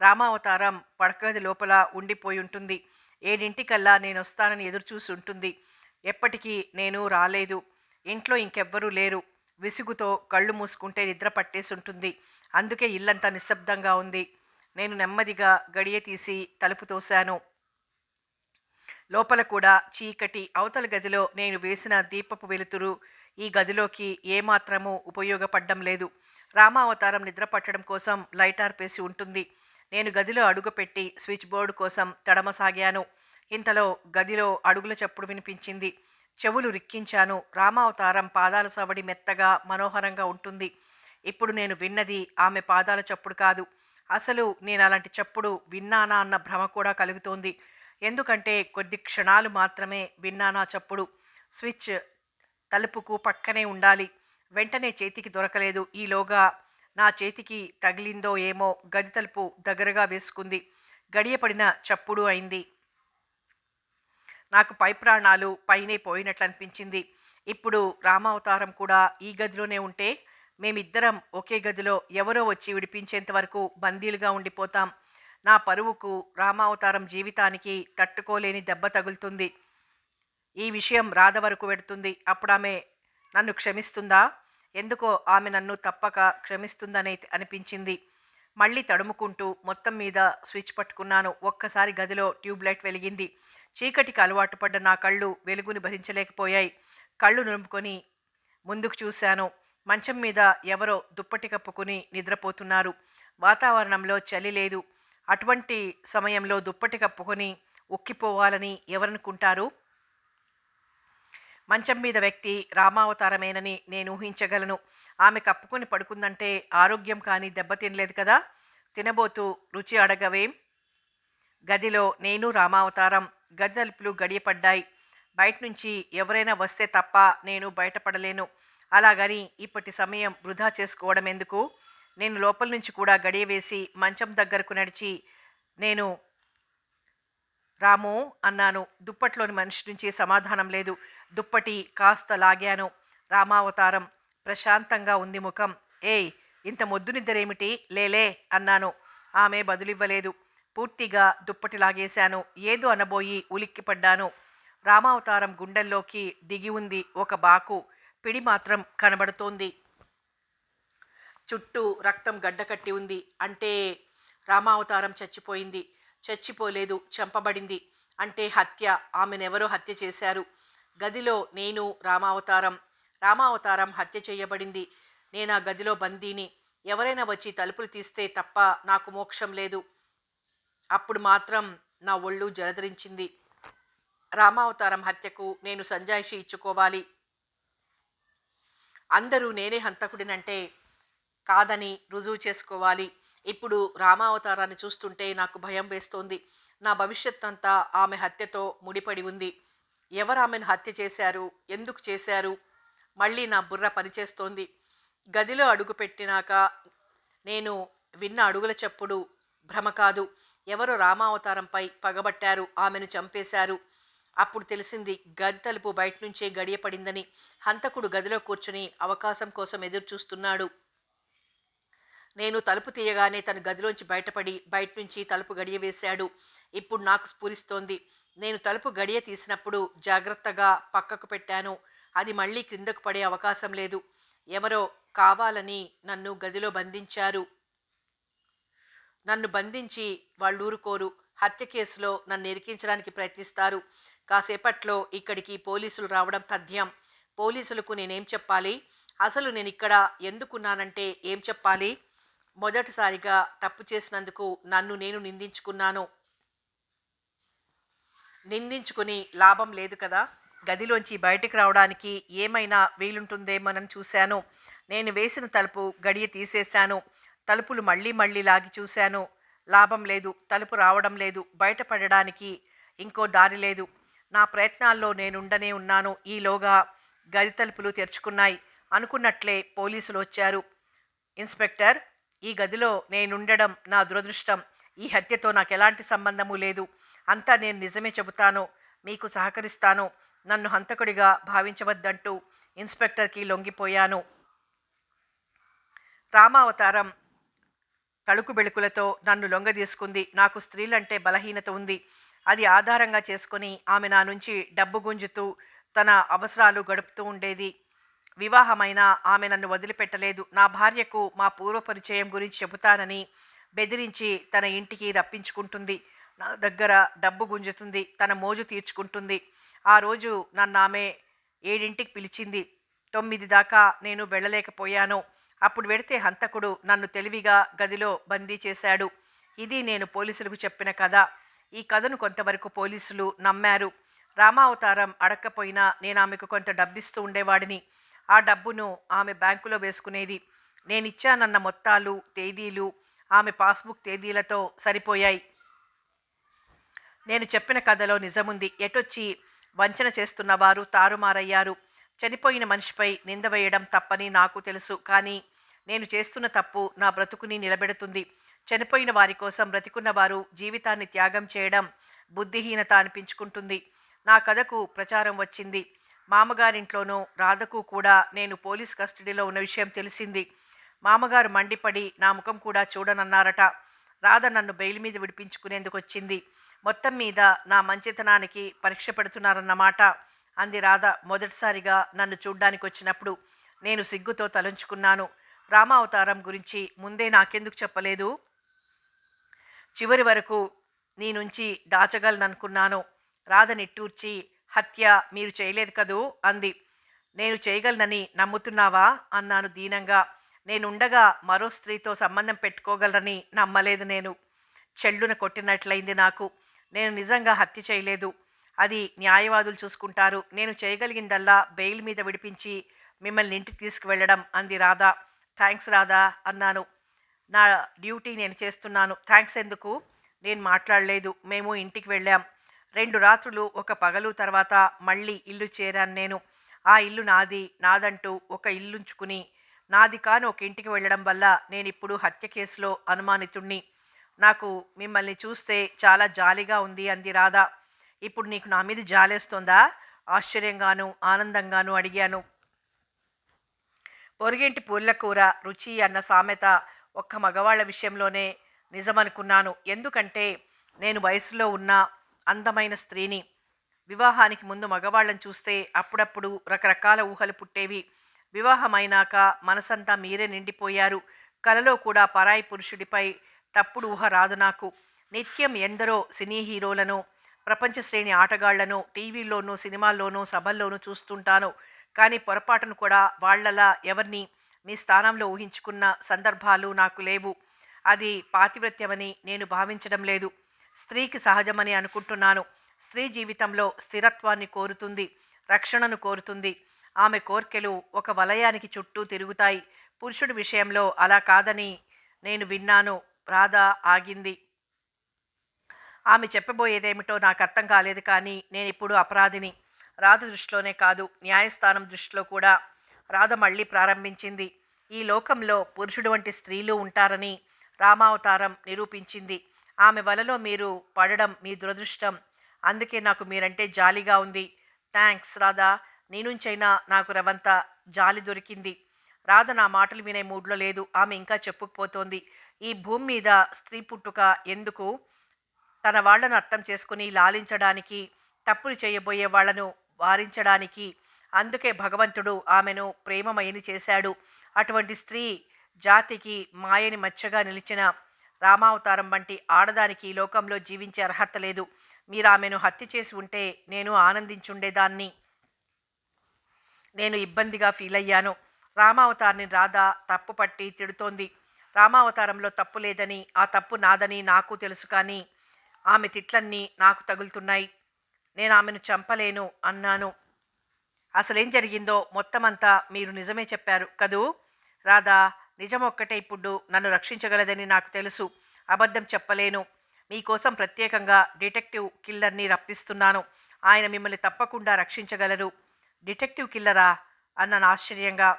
రామావతారం పడకగది లోపల ఉండిపోయి ఉంటుంది. 7 నేనొస్తానని ఎదురుచూసి ఉంటుంది. ఎప్పటికీ నేను రాలేదు. ఇంట్లో ఇంకెవ్వరూ లేరు. విసుగుతో కళ్ళు మూసుకుంటే నిద్ర పట్టేసుంటుంది. అందుకే ఇల్లంతా నిశ్శబ్దంగా ఉంది. నేను నెమ్మదిగా గడియ తీసి తలుపు తోశాను. లోపల కూడా చీకటి. అవతల గదిలో నేను వేసిన దీపపు వెలుతురు ఈ గదిలోకి ఏమాత్రమూ ఉపయోగపడ్డం లేదు. రామావతారం నిద్ర పట్టడం కోసం లైట్ ఆర్పేసి ఉంటుంది. నేను గదిలో అడుగుపెట్టి స్విచ్ బోర్డు కోసం తడమసాగాను. ఇంతలో గదిలో అడుగుల చప్పుడు వినిపించింది. చెవులు రిక్కించాను. రామావతారం పాదాల సవడి మెత్తగా మనోహరంగా ఉంటుంది. ఇప్పుడు నేను విన్నది ఆమె పాదాల చప్పుడు కాదు. అసలు నేను అలాంటి చప్పుడు విన్నానా అన్న భ్రమ కూడా కలుగుతోంది. ఎందుకంటే కొద్ది క్షణాలు మాత్రమే విన్నానా చప్పుడు. స్విచ్ తలుపుకు పక్కనే ఉండాలి. వెంటనే చేతికి దొరకలేదు. ఈలోగా నా చేతికి తగిలిందో ఏమో గది తలుపు దగ్గరగా వేసుకుంది. గడియ పడిన చప్పుడు అయింది. నాకు పై ప్రాణాలు పైనే పోయినట్లు అనిపించింది. ఇప్పుడు రామావతారం కూడా ఈ గదిలోనే ఉంటే మేమిద్దరం ఒకే గదిలో ఎవరో వచ్చి విడిపించేంత వరకు బందీలుగా ఉండిపోతాం. నా పరువుకు, రామావతారం జీవితానికి తట్టుకోలేని దెబ్బ తగులుతుంది. ఈ విషయం రాధ వరకు వెడుతుంది. అప్పుడు ఆమె నన్ను క్షమిస్తుందా? ఎందుకో ఆమె నన్ను తప్పక క్షమిస్తుందనే అనిపించింది. మళ్ళీ తడుముకుంటూ మొత్తం మీద స్విచ్ పట్టుకున్నాను. ఒక్కసారి గదిలో ట్యూబ్లైట్ వెలిగింది. చీకటికి అలవాటు పడ్డ నా కళ్ళు వెలుగుని భరించలేకపోయాయి. కళ్ళు నులుముకొని ముందుకు చూశాను. మంచం మీద ఎవరో దుప్పటి కప్పుకుని నిద్రపోతున్నారు. వాతావరణంలో చలి లేదు. అటువంటి సమయంలో దుప్పటి కప్పుకొని ఉక్కిపోవాలని ఎవరనుకుంటారు? మంచం మీద వ్యక్తి రామావతారమేనని నేను ఊహించగలను. ఆమె కప్పుకొని పడుకుందంటే ఆరోగ్యం కానీ దెబ్బతినలేదు కదా. తినబోతూ రుచి అడగవేం? గదిలో నేను, రామావతారం. గది తలుపులు గడియపడ్డాయి. బయట నుంచి ఎవరైనా వస్తే తప్ప నేను బయటపడలేను. అలాగని ఇప్పటి సమయం వృధా చేసుకోవడం ఎందుకు? నేను లోపల నుంచి కూడా గడియ వేసి మంచం దగ్గరకు నడిచి నేను రాము అన్నాను. దుప్పట్లోని మనిషి నుంచి సమాధానం లేదు. దుప్పటి కాస్త లాగాను. రామావతారం ప్రశాంతంగా ఉంది ముఖం. ఏయ్, ఇంత మొద్దు నిద్రేమిటి? లేలే అన్నాను. ఆమె బదులివ్వలేదు. పూర్తిగా దుప్పటి లాగేశాను. ఏదో అనబోయి ఉలిక్కిపడ్డాను. రామావతారం గుండెల్లోకి దిగి ఉంది ఒక బాకు. పిడి మాత్రం కనబడుతోంది. చుట్టూ రక్తం గడ్డకట్టి ఉంది. అంటే రామావతారం చచ్చిపోయింది. చచ్చిపోలేదు, చంపబడింది. అంటే హత్య. ఆమెనెవరో హత్య చేశారు. గదిలో నేను, రామావతారం. రామావతారం హత్య చేయబడింది. నేను ఆ గదిలో బందీని. ఎవరైనా వచ్చి తలుపులు తీస్తే తప్ప నాకు మోక్షం లేదు. అప్పుడు మాత్రం నా ఒళ్ళు జలధరించింది. రామావతారం హత్యకు నేను సంజాయిషి ఇచ్చుకోవాలి. అందరూ నేనే హంతకుడినంటే కాదని రుజువు చేసుకోవాలి. ఇప్పుడు రామావతారాన్ని చూస్తుంటే నాకు భయం వేస్తోంది. నా భవిష్యత్ అంతా ఆమె హత్యతో ముడిపడి ఉంది. ఎవరు ఆమెను హత్య చేశారు? ఎందుకు చేశారు? మళ్ళీ నా బుర్ర పనిచేస్తోంది. గదిలో అడుగు పెట్టినాక నేను విన్న అడుగుల చప్పుడు భ్రమ కాదు. ఎవరో రామావతారంపై పగబట్టారు, ఆమెను చంపేశారు. అప్పుడు తెలిసింది గది తలుపు బయట నుంచే గడియపడిందని. హంతకుడు గదిలో కూర్చుని అవకాశం కోసం ఎదురుచూస్తున్నాడు. నేను తలుపు తీయగానే తను గదిలోంచి బయటపడి బయట నుంచి తలుపు గడియ వేశాడు. ఇప్పుడు నాకు స్ఫురిస్తోంది. నేను తలుపు గడియ తీసినప్పుడు జాగ్రత్తగా పక్కకు పెట్టాను. అది మళ్ళీ క్రిందకు పడే అవకాశం లేదు. ఎవరో కావాలని నన్ను గదిలో బంధించారు. నన్ను బంధించి వాళ్ళూరుకోరు. హత్య కేసులో నన్ను ఇరికించడానికి ప్రయత్నిస్తారు. కాసేపట్లో ఇక్కడికి పోలీసులు రావడం తథ్యం. పోలీసులకు నేనేం చెప్పాలి? అసలు నేను ఇక్కడ ఎందుకున్నానంటే ఏం చెప్పాలి? మొదటిసారిగా తప్పు చేసినందుకు నన్ను నేను నిందించుకుని లాభం లేదు కదా. గదిలోంచి బయటికి రావడానికి ఏమైనా వీలుంటుందేమోనని చూశాను. నేను వేసిన తలుపు గడియ తీసేశాను. తలుపులు మళ్ళీ మళ్ళీ లాగి చూశాను. లాభం లేదు. తలుపు రావడం లేదు. బయటపడడానికి ఇంకో దారి లేదు. నా ప్రయత్నాల్లో నేనుండనే ఉన్నాను. ఈలోగా గది తలుపులు తెరుచుకున్నాయి. అనుకున్నట్లే పోలీసులు వచ్చారు. ఇన్స్పెక్టర్, ఈ గదిలో నేనుండడం నా దురదృష్టం. ఈ హత్యతో నాకు ఎలాంటి సంబంధము లేదు. అంతా నేను నిజమే చెబుతాను. మీకు సహకరిస్తాను. నన్ను హంతకుడిగా భావించవద్దంటూ ఇన్స్పెక్టర్కి లొంగిపోయాను. రామావతారం తళుకు బెళుకులతో నన్ను లొంగదీసుకుంది. నాకు స్త్రీలంటే బలహీనత ఉంది. అది ఆధారంగా చేసుకుని ఆమె నా నుంచి డబ్బు గుంజుతూ తన అవసరాలు గడుపుతూ ఉండేది. వివాహమైన ఆమె నన్ను వదిలిపెట్టలేదు. నా భార్యకు మా పూర్వ పరిచయం గురించి చెబుతానని బెదిరించి తన ఇంటికి రప్పించుకుంటుంది. నా దగ్గర డబ్బు గుంజుతుంది. తన మోజు తీర్చుకుంటుంది. ఆ రోజు నన్ను ఆమె 7ంటికి పిలిచింది. 9 దాకా నేను వెళ్ళలేకపోయాను. అప్పుడు వెడితే హంతకుడు నన్ను తెలివిగా గదిలో బందీ చేశాడు. ఇది నేను పోలీసులకు చెప్పిన కథ. ఈ కథను కొంతవరకు పోలీసులు నమ్మారు. రామావతారం అడక్కపోయినా నేను ఆమెకు కొంత డబ్బిస్తూ ఉండేవాడిని. ఆ డబ్బును ఆమె బ్యాంకులో వేసుకునేది. నేనిచ్చానన్న మొత్తాలు, తేదీలు ఆమె పాస్బుక్ తేదీలతో సరిపోయాయి. నేను చెప్పిన కథలో నిజముంది. ఎటొచ్చి వంచన చేస్తున్నవారు తారుమారయ్యారు. చనిపోయిన మనిషిపై నింద వేయడం తప్పని నాకు తెలుసు. కానీ నేను చేస్తున్న తప్పు నా బ్రతుకుని నిలబెడుతుంది. చనిపోయిన వారి కోసం బ్రతికున్న వారు జీవితాన్ని త్యాగం చేయడం బుద్ధిహీనత అనిపించుకుంటుంది. నా కథకు ప్రచారం వచ్చింది. మామగారింట్లోనూ రాధకు కూడా నేను పోలీస్ కస్టడీలో ఉన్న విషయం తెలిసింది. మామగారు మండిపడి నా ముఖం కూడా చూడనన్నారట. రాధ నన్ను బెయిల్ మీద విడిపించుకునేందుకు వచ్చింది. మొత్తం మీద నా మంచితనానికి పరీక్ష పెడుతున్నారన్నమాట అంది రాధ మొదటిసారిగా నన్ను చూడ్డానికి వచ్చినప్పుడు. నేను సిగ్గుతో తలంచుకున్నాను. రామావతారం గురించి ముందే నాకెందుకు చెప్పలేదు? చివరి వరకు నీ నుంచి దాచగలననుకున్నాను. రాధ నిట్టూర్చి, హత్య మీరు చేయలేదు కదూ అంది. నేను చేయగలనని నమ్ముతున్నావా అన్నాను దీనంగా. నేనుండగా మరో స్త్రీతో సంబంధం పెట్టుకోగలరని నమ్మలేదు నేను. చెల్లున కొట్టినట్లయింది నాకు. నేను నిజంగా హత్య చేయలేదు. అది న్యాయవాదులు చూసుకుంటారు. నేను చేయగలిగిందల్లా బెయిల్ మీద విడిపించి మిమ్మల్ని ఇంటికి తీసుకువెళ్ళడం అంది రాధ. థ్యాంక్స్ రాధా అన్నాను. నా డ్యూటీ నేను చేస్తున్నాను. థ్యాంక్స్ ఎందుకు? నేను మాట్లాడలేదు. మేము ఇంటికి వెళ్ళాం. 2 రాత్రులు ఒక పగలు తర్వాత మళ్ళీ ఇల్లు చేరాను నేను. ఆ ఇల్లు నాదంటూ ఒక ఇల్లుంచుకుని నాది కాని ఒక ఇంటికి వెళ్ళడం వల్ల నేనిప్పుడు హత్య కేసులో అనుమానితుణ్ణి. నాకు మిమ్మల్ని చూస్తే చాలా జాలిగా ఉంది అంది రాధ. ఇప్పుడు నీకు నా మీద జాలేస్తోందా? ఆశ్చర్యంగానూ ఆనందంగానూ అడిగాను. పొరుగింటి పూర్లకూర రుచి అన్న సామెత ఒక్క మగవాళ్ల విషయంలోనే నిజమనుకున్నాను. ఎందుకంటే నేను వయసులో ఉన్న అందమైన స్త్రీని. వివాహానికి ముందు మగవాళ్ళని చూస్తే అప్పుడప్పుడు రకరకాల ఊహలు పుట్టేవి. వివాహమైనాక మనసంతా మీరే నిండిపోయారు. కలలో కూడా పరాయి పురుషుడిపై తప్పుడు ఊహ రాదు నాకు. నిత్యం ఎందరో సినీ హీరోలను, ప్రపంచ శ్రేణి ఆటగాళ్లను టీవీల్లోనూ సినిమాల్లోనూ సభల్లోనూ చూస్తుంటాను. కానీ పొరపాటును కూడా వాళ్లలా ఎవరిని మీ స్థానంలో ఊహించుకున్న సందర్భాలు నాకు లేవు. అది పాతివ్రత్యమని నేను భావించడం లేదు. స్త్రీకి సహజమని అనుకుంటున్నాను. స్త్రీ జీవితంలో స్థిరత్వాన్ని కోరుతుంది, రక్షణను కోరుతుంది. ఆమె కోర్కెలు ఒక వలయానికి చుట్టూ తిరుగుతాయి. పురుషుడి విషయంలో అలా కాదని నేను విన్నాను. రాధ ఆగింది. ఆమె చెప్పబోయేదేమిటో నాకు అర్థం కాలేదు. కానీ నేనిప్పుడు అపరాధిని. రాధ దృష్టిలోనే కాదు, న్యాయస్థానం దృష్టిలో కూడా. రాధ మళ్ళీ ప్రారంభించింది. ఈ లోకంలో పురుషుడు వంటి స్త్రీలు ఉంటారని రామావతారం నిరూపించింది. ఆమె వలలో మీరు పడడం మీ దురదృష్టం. అందుకే నాకు మీరంటే జాలిగా ఉంది. థ్యాంక్స్ రాధా. నీ నుంచైనా నాకు రవంత జాలి దొరికింది. రాధ నా మాటలు వినే మూడ్లో లేదు. ఆమె ఇంకా చెప్పుకుపోతోంది. ఈ భూమి మీద స్త్రీ పుట్టుక ఎందుకు? తన వాళ్ళను అర్థం చేసుకుని లాలించడానికి, తప్పులు చేయబోయే వాళ్ళను వారించడానికి. అందుకే భగవంతుడు ఆమెను ప్రేమమయిని చేశాడు. అటువంటి స్త్రీ జాతికి మాయని మచ్చగా నిలిచిన రామావతారం వంటి ఆడదానికి ఈ లోకంలో జీవించే అర్హత లేదు. మీరు ఆమెను హత్య చేసి ఉంటే నేను ఆనందించుండేదాన్ని. నేను ఇబ్బందిగా ఫీల్ అయ్యాను. రామావతారిని రాధ తప్పు పట్టి తిడుతోంది. రామావతారంలో తప్పు లేదని, ఆ తప్పు నాదని నాకు తెలుసు. కానీ ఆమె తిట్లన్నీ నాకు తగులుతున్నాయి. నేను ఆమెను చంపలేను అన్నాను. అసలేం జరిగిందో మొత్తమంతా మీరు నిజమే చెప్పారు కదూ రాధా. నిజం ఒక్కటే ఇప్పుడు నన్ను రక్షించగలదని నాకు తెలుసు. అబద్ధం చెప్పలేను. మీకోసం ప్రత్యేకంగా డిటెక్టివ్ కిల్లర్ని రప్పిస్తున్నాను. ఆయన మిమ్మల్ని తప్పకుండా రక్షించగలరు. డిటెక్టివ్ కిల్లరా అన్నాను ఆశ్చర్యంగా.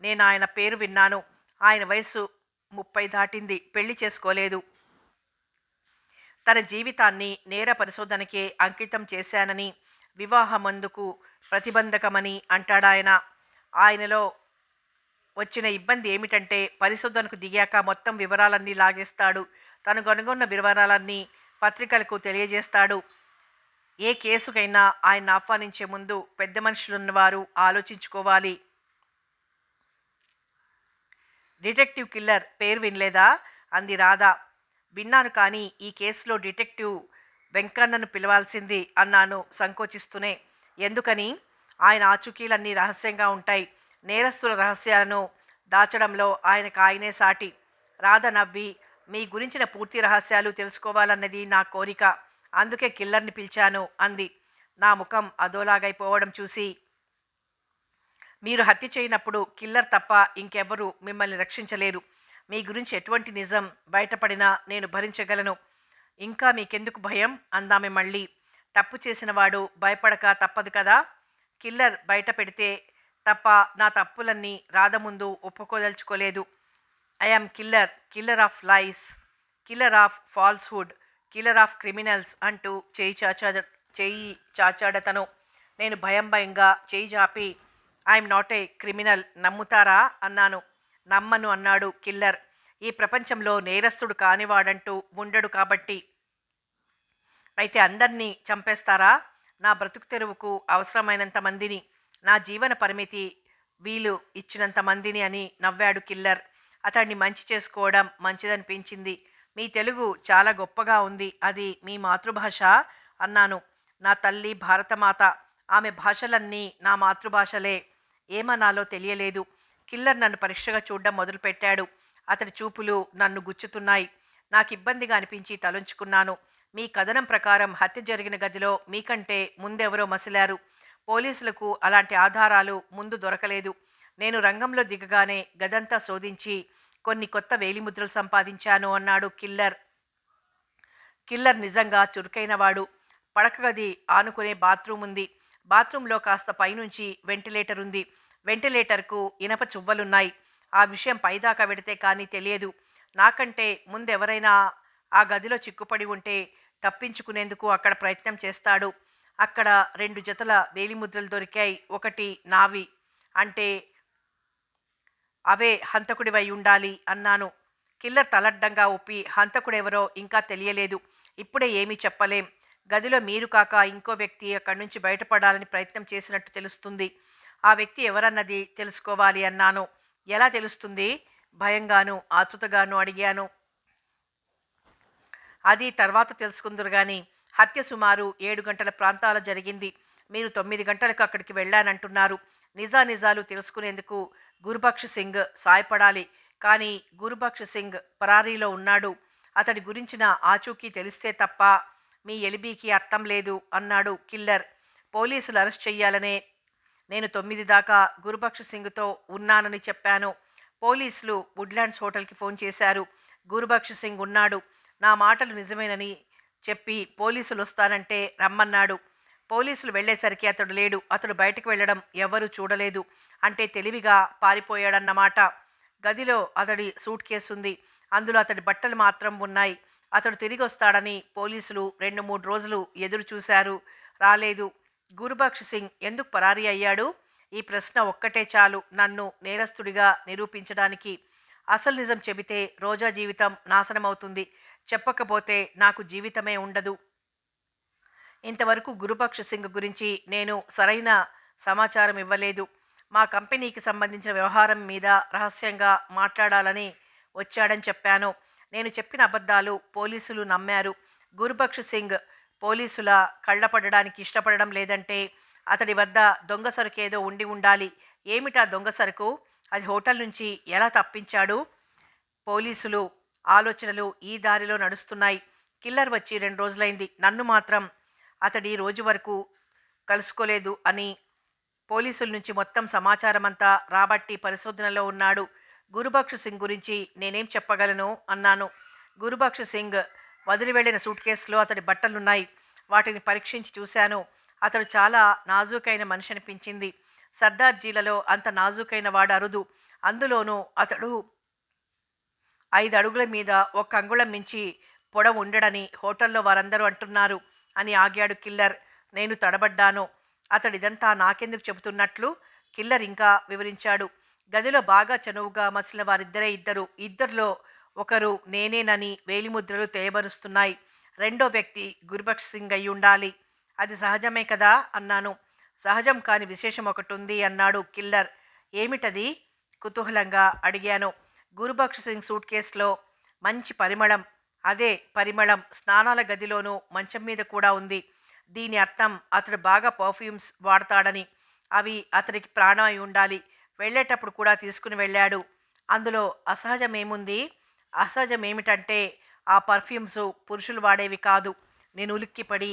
నేను ఆయన పేరు విన్నాను. ఆయన వయసు 30 దాటింది. పెళ్లి చేసుకోలేదు. తన జీవితాన్ని నేర పరిశోధనకే అంకితం చేశానని, వివాహమందుకు ప్రతిబంధకమని అంటాడాయన. ఆయనలో వచ్చిన ఇబ్బంది ఏమిటంటే పరిశోధనకు దిగాక మొత్తం వివరాలన్నీ లాగేస్తాడు. తను కనుగొన్న వివరాలన్నీ పత్రికలకు తెలియజేస్తాడు. ఏ కేసుకైనా ఆయన ఆహ్వానించే ముందు పెద్ద మనుషులున్నవారు ఆలోచించుకోవాలి. డిటెక్టివ్ కిల్లర్ పేరు వినలేదా అంది రాధ. విన్నాను, కానీ ఈ కేసులో డిటెక్టివ్ వెంకన్నను పిలవాల్సింది అన్నాను సంకోచిస్తూనే. ఎందుకని? ఆయన ఆచూకీలన్నీ రహస్యంగా ఉంటాయి. నేరస్తుల రహస్యాలను దాచడంలో ఆయనకు ఆయనే సాటి. రాధ నవ్వి, మీ గురించిన పూర్తి రహస్యాలు తెలుసుకోవాలన్నది నా కోరిక. అందుకే కిల్లర్ని పిలిచాను అంది. నా ముఖం అదోలాగైపోవడం చూసి, మీరు హత్య చేయనప్పుడు కిల్లర్ తప్ప ఇంకెవ్వరూ మిమ్మల్ని రక్షించలేరు. మీ గురించి ఎటువంటి నిజం బయటపడినా నేను భరించగలను. ఇంకా మీకెందుకు భయం అందామె మళ్ళీ. తప్పు చేసినవాడు భయపడక తప్పదు కదా. కిల్లర్ బయట పెడితే తప్ప నా తప్పులన్నీ రాధ ముందు ఒప్పుకోదలుచుకోలేదు. I am killer, killer of lies, killer of falsehood, killer of criminals అంటూ చేయి చాచాడతను. నేను భయంగా చేయి చాపి, ఐఎమ్ నాట్ ఏ క్రిమినల్, నమ్ముతారా అన్నాను. నమ్మను అన్నాడు కిల్లర్. ఈ ప్రపంచంలో నేరస్తుడు కానివాడంటూ ఉండడు కాబట్టి. అయితే అందరినీ చంపేస్తారా? నా బ్రతుకు తెరువుకు అవసరమైనంత మందిని, నా జీవన పరిమితి వీలు ఇచ్చినంత మందిని అని నవ్వాడు కిల్లర్. అతన్ని మంచి చేసుకోవడం మంచిదనిపించింది. మీ తెలుగు చాలా గొప్పగా ఉంది. అది మీ మాతృభాష అన్నాను. నా తల్లి భారతమాత. ఆమె భాషలన్నీ నా మాతృభాషలే. ఏమనాలో తెలియలేదు. కిల్లర్ నన్ను పరీక్షగా చూడడం మొదలుపెట్టాడు. అతడి చూపులు నన్ను గుచ్చుతున్నాయి. నాకు ఇబ్బందిగా అనిపించి తలంచుకున్నాను. మీ కథనం ప్రకారం హత్య జరిగిన గదిలో మీకంటే ముందెవరో మసిలారు. పోలీసులకు అలాంటి ఆధారాలు ముందు దొరకలేదు. నేను రంగంలో దిగగానే గదంతా శోధించి కొన్ని కొత్త వేలిముద్రలు సంపాదించాను అన్నాడు కిల్లర్. కిల్లర్ నిజంగా చురుకైనవాడు. పడక గది ఆనుకునే బాత్రూమ్ ఉంది. బాత్రూంలో కాస్త పైనుంచి వెంటిలేటర్ ఉంది. వెంటిలేటర్కు ఇనప చువ్వలున్నాయి. ఆ విషయం పైదాకా వెడితే కానీ తెలియదు. నాకంటే ముందెవరైనా ఆ గదిలో చిక్కుపడి ఉంటే తప్పించుకునేందుకు అక్కడ ప్రయత్నం చేస్తాడు. అక్కడ 2 జతల వేలిముద్రలు దొరికాయి. ఒకటి నావి. అంటే అవే హంతకుడివై ఉండాలి అన్నాను. కిల్లర్ తలడ్డంగా ఒప్పి, హంతకుడెవరో ఇంకా తెలియలేదు. ఇప్పుడే ఏమీ చెప్పలేం. గదిలో మీరు కాక ఇంకో వ్యక్తి అక్కడి నుంచి బయటపడాలని ప్రయత్నం చేసినట్టు తెలుస్తుంది. ఆ వ్యక్తి ఎవరన్నది తెలుసుకోవాలి అన్నాను. ఎలా తెలుస్తుంది? భయంగాను ఆతృతగాను అడిగాను. అది తర్వాత తెలుసుకుందరు గాని. హత్య సుమారు 7 గంటల ప్రాంతాల జరిగింది. మీరు 9 గంటలకు అక్కడికి వెళ్ళానంటున్నారు. నిజానిజాలు తెలుసుకునేందుకు గురుబక్ష్ సింగ్ సాయపడాలి. కానీ గురుబక్ష్ సింగ్ పరారీలో ఉన్నాడు. అతడి గురించిన ఆచూకీ తెలిస్తే తప్ప మీ ఎలిబీకి అర్థం లేదు అన్నాడు కిల్లర్. పోలీసులు అరెస్ట్ చెయ్యాలనే నేను 9 దాకా గురుబక్ష్ సింగ్తో ఉన్నానని చెప్పాను. పోలీసులు వుడ్లాండ్స్ హోటల్కి ఫోన్ చేశారు. గురుబక్ష్ సింగ్ ఉన్నాడు. నా మాటలు నిజమేనని చెప్పి పోలీసులు వస్తానంటే రమ్మన్నాడు. పోలీసులు వెళ్ళేసరికి అతడు లేడు. అతడు బయటకు వెళ్ళడం ఎవరూ చూడలేదు. అంటే తెలివిగా పారిపోయాడన్నమాట. గదిలో అతడి సూట్ కేసు ఉంది. అందులో అతడి బట్టలు మాత్రం ఉన్నాయి. అతడు తిరిగి వస్తాడని పోలీసులు 2-3 రోజులు ఎదురు చూశారు. రాలేదు. గురుబక్ష్ సింగ్ ఎందుకు పరారీ అయ్యాడు? ఈ ప్రశ్న ఒక్కటే చాలు నన్ను నేరస్తుడిగా నిరూపించడానికి. అసలు నిజం చెబితే రోజా జీవితం నాశనమవుతుంది. చెప్పకపోతే నాకు జీవితమే ఉండదు. ఇంతవరకు గురుబక్ష్ సింగ్ గురించి నేను సరైన సమాచారం ఇవ్వలేదు. మా కంపెనీకి సంబంధించిన వ్యవహారం మీద రహస్యంగా మాట్లాడాలని వచ్చాడని చెప్పాను. నేను చెప్పిన అబద్ధాలు పోలీసులు నమ్మారు. గురుబక్ష్ సింగ్ పోలీసుల కళ్ళపడడానికి ఇష్టపడడం లేదంటే అతడి వద్ద దొంగ సరుకేదో ఉండి ఉండాలి. ఏమిటా దొంగ సరుకు? అది హోటల్ నుంచి ఎలా తప్పించాడు? పోలీసులు ఆలోచనలు ఈ దారిలో నడుస్తున్నాయి. కిల్లర్ వచ్చి 2 రోజులైంది. నన్ను మాత్రం అతడి రోజు వరకు కలుసుకోలేదు అని పోలీసుల నుంచి మొత్తం సమాచారమంతా రాబట్టి పరిశోధనలో ఉన్నాడు. గురుబక్ష్ సింగ్ గురించి నేనేం చెప్పగలను అన్నాను. గురుబక్ష్ సింగ్ వదిలి వెళ్ళిన సూట్ కేసులో అతడి బట్టలున్నాయి. వాటిని పరీక్షించి చూశాను. అతడు చాలా నాజూకైన మనిషి అనిపించింది. సర్దార్జీలలో అంత నాజూకైన వాడు అరుదు. అందులోనూ అతడు 5 అడుగుల మీద 1 అంగుళం మించి పొడవు ఉండడని హోటల్లో వారందరూ అంటున్నారు అని ఆగాడు కిల్లర్. నేను తడబడ్డాను. అతడిదంతా నాకెందుకు చెబుతున్నట్లు? కిల్లర్ ఇంకా వివరించాడు. గదిలో బాగా చనువుగా మసిలిన వారిద్దరే ఇద్దరిలో ఒకరు నేనేనని వేలిముద్రలు తేయబరుస్తున్నాయి. రెండో వ్యక్తి గురుబక్ష్ సింగ్ అయి ఉండాలి. అది సహజమే కదా అన్నాను. సహజం కాని విశేషం ఒకటి ఉంది అన్నాడు కిల్లర్. ఏమిటది? కుతూహలంగా అడిగాను. గురుబక్ష్ సింగ్ సూట్ కేసులో మంచి పరిమళం, అదే పరిమళం స్నానాల గదిలోనూ మంచం మీద కూడా ఉంది. దీని అర్థం అతడు బాగా పర్ఫ్యూమ్స్ వాడతాడని. అవి అతడికి ప్రాణం అయి ఉండాలి. వెళ్ళేటప్పుడు కూడా తీసుకుని వెళ్ళాడు. అందులో అసహజమేముంది? అసహజమేమిటంటే ఆ పర్ఫ్యూమ్స్ పురుషులు వాడేవి కాదు. నేను ఉలిక్కిపడి,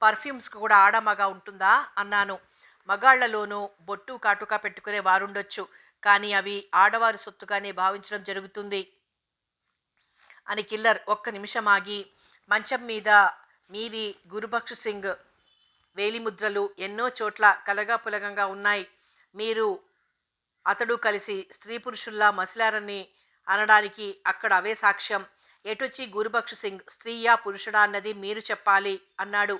పర్ఫ్యూమ్స్కి కూడా ఆడమగ ఉంటుందా అన్నాను. మగాళ్లలోనూ బొట్టు కాటుక పెట్టుకునే వారుండొచ్చు, కానీ అవి ఆడవారి సొత్తుగానే భావించడం జరుగుతుంది అని కిల్లర్ ఒక్క నిమిషం ఆగి, మంచం మీద మీవి గురుబక్ష్ సింగ్ వేలిముద్రలు ఎన్నో చోట్ల కలగాపులగంగా ఉన్నాయి. మీరు అతడు కలిసి స్త్రీ పురుషుల్లా మసిలారని అనడానికి అక్కడ అవే సాక్ష్యం. ఎటొచ్చి గురుబక్ష్ సింగ్ స్త్రీయా పురుషుడా అన్నది మీరు చెప్పాలి అన్నాడు.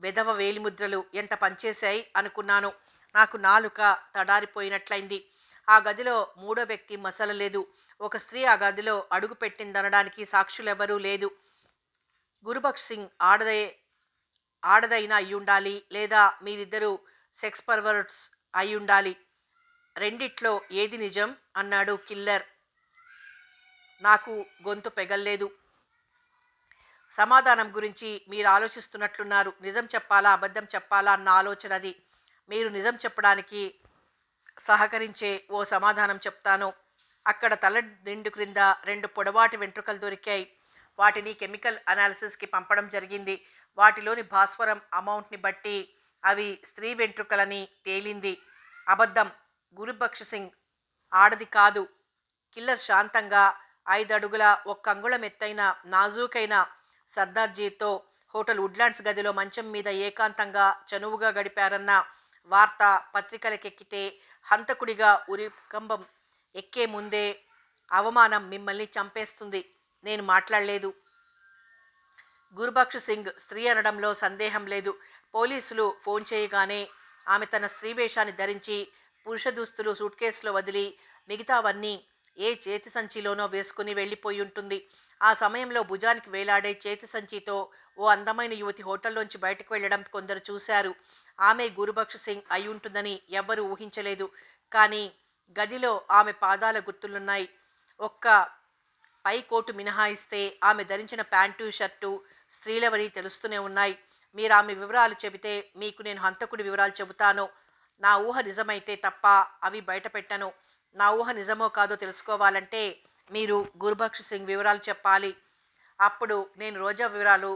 వెధవ వేలిముద్రలు ఎంత పనిచేశాయి అనుకున్నాను. నాకు నాలుక తడారిపోయినట్లయింది. ఆ గదిలో మూడో వ్యక్తి మసలలేదు. ఒక స్త్రీ ఆ గదిలో అడుగు పెట్టిందనడానికి సాక్షులెవరూ లేదు. గురుబక్ష్ సింగ్ ఆడదైనా అయ్యుండాలి, లేదా మీరిద్దరూ సెక్స్ పర్వర్ట్స్ అయ్యుండాలి. రెండిట్లో ఏది నిజం అన్నాడు కిల్లర్. నాకు గొంతు పెగల్లేదు. సమాధానం గురించి మీరు ఆలోచిస్తున్నట్లున్నారు. నిజం చెప్పాలా అబద్ధం చెప్పాలా అన్న ఆలోచనది. మీరు నిజం చెప్పడానికి సహకరించే ఓ సమాధానం చెప్తాను. అక్కడ తల దిండు క్రింద 2 పొడవాటి వెంట్రుకలు దొరికాయి. వాటిని కెమికల్ అనాలిసిస్కి పంపడం జరిగింది. వాటిలోని భాస్వరం అమౌంట్ని బట్టి అవి స్త్రీ వెంట్రుకలని తేలింది. అబద్ధం. గురుబక్ష్ సింగ్ ఆడది కాదు. కిల్లర్ శాంతంగా 5 అడుగుల 1 అంగుళం ఎత్తైన నాజూకైన సర్దార్జీతో హోటల్ వుడ్లాండ్స్ గదిలో మంచం మీద ఏకాంతంగా చనువుగా గడిపారన్న వార్త పత్రికలకెక్కితే హంతకుడిగా ఉరికంబం ఎక్కే ముందే అవమానం మిమ్మల్ని చంపేస్తుంది. నేను మాట్లాడలేదు. గురుబక్ష్ సింగ్ స్త్రీ అనడంలో సందేహం లేదు. పోలీసులు ఫోన్ చేయగానే ఆమె తన స్త్రీ వేషాన్ని ధరించి పురుష దుస్తులు సూట్ కేసులో వదిలి మిగతావన్నీ ఏ చేతి సంచిలోనో వేసుకుని వెళ్ళిపోయి ఉంటుంది. ఆ సమయంలో భుజానికి వేలాడే చేతి సంచితో ఓ అందమైన యువతి హోటల్లోంచి బయటకు వెళ్ళడం కొందరు చూశారు. ఆమె గురుబక్ష్ సింగ్ అయి ఉంటుందని ఎవ్వరూ ఊహించలేదు. కానీ గదిలో ఆమె పాదాల గుర్తులున్నాయి. ఒక్క పై కోటు మినహాయిస్తే ఆమె ధరించిన ప్యాంటు షర్టు స్త్రీలవని తెలుస్తూనే ఉన్నాయి. మీరు ఆమె వివరాలు చెబితే మీకు నేను హంతకుడి వివరాలు చెబుతాను. నా ఊహ నిజమైతే తప్ప అవి బయట పెట్టను. నా ఊహ నిజమో కాదో తెలుసుకోవాలంటే మీరు గురుబక్ష్ సింగ్ వివరాలు చెప్పాలి. అప్పుడు నేను రోజా వివరాలు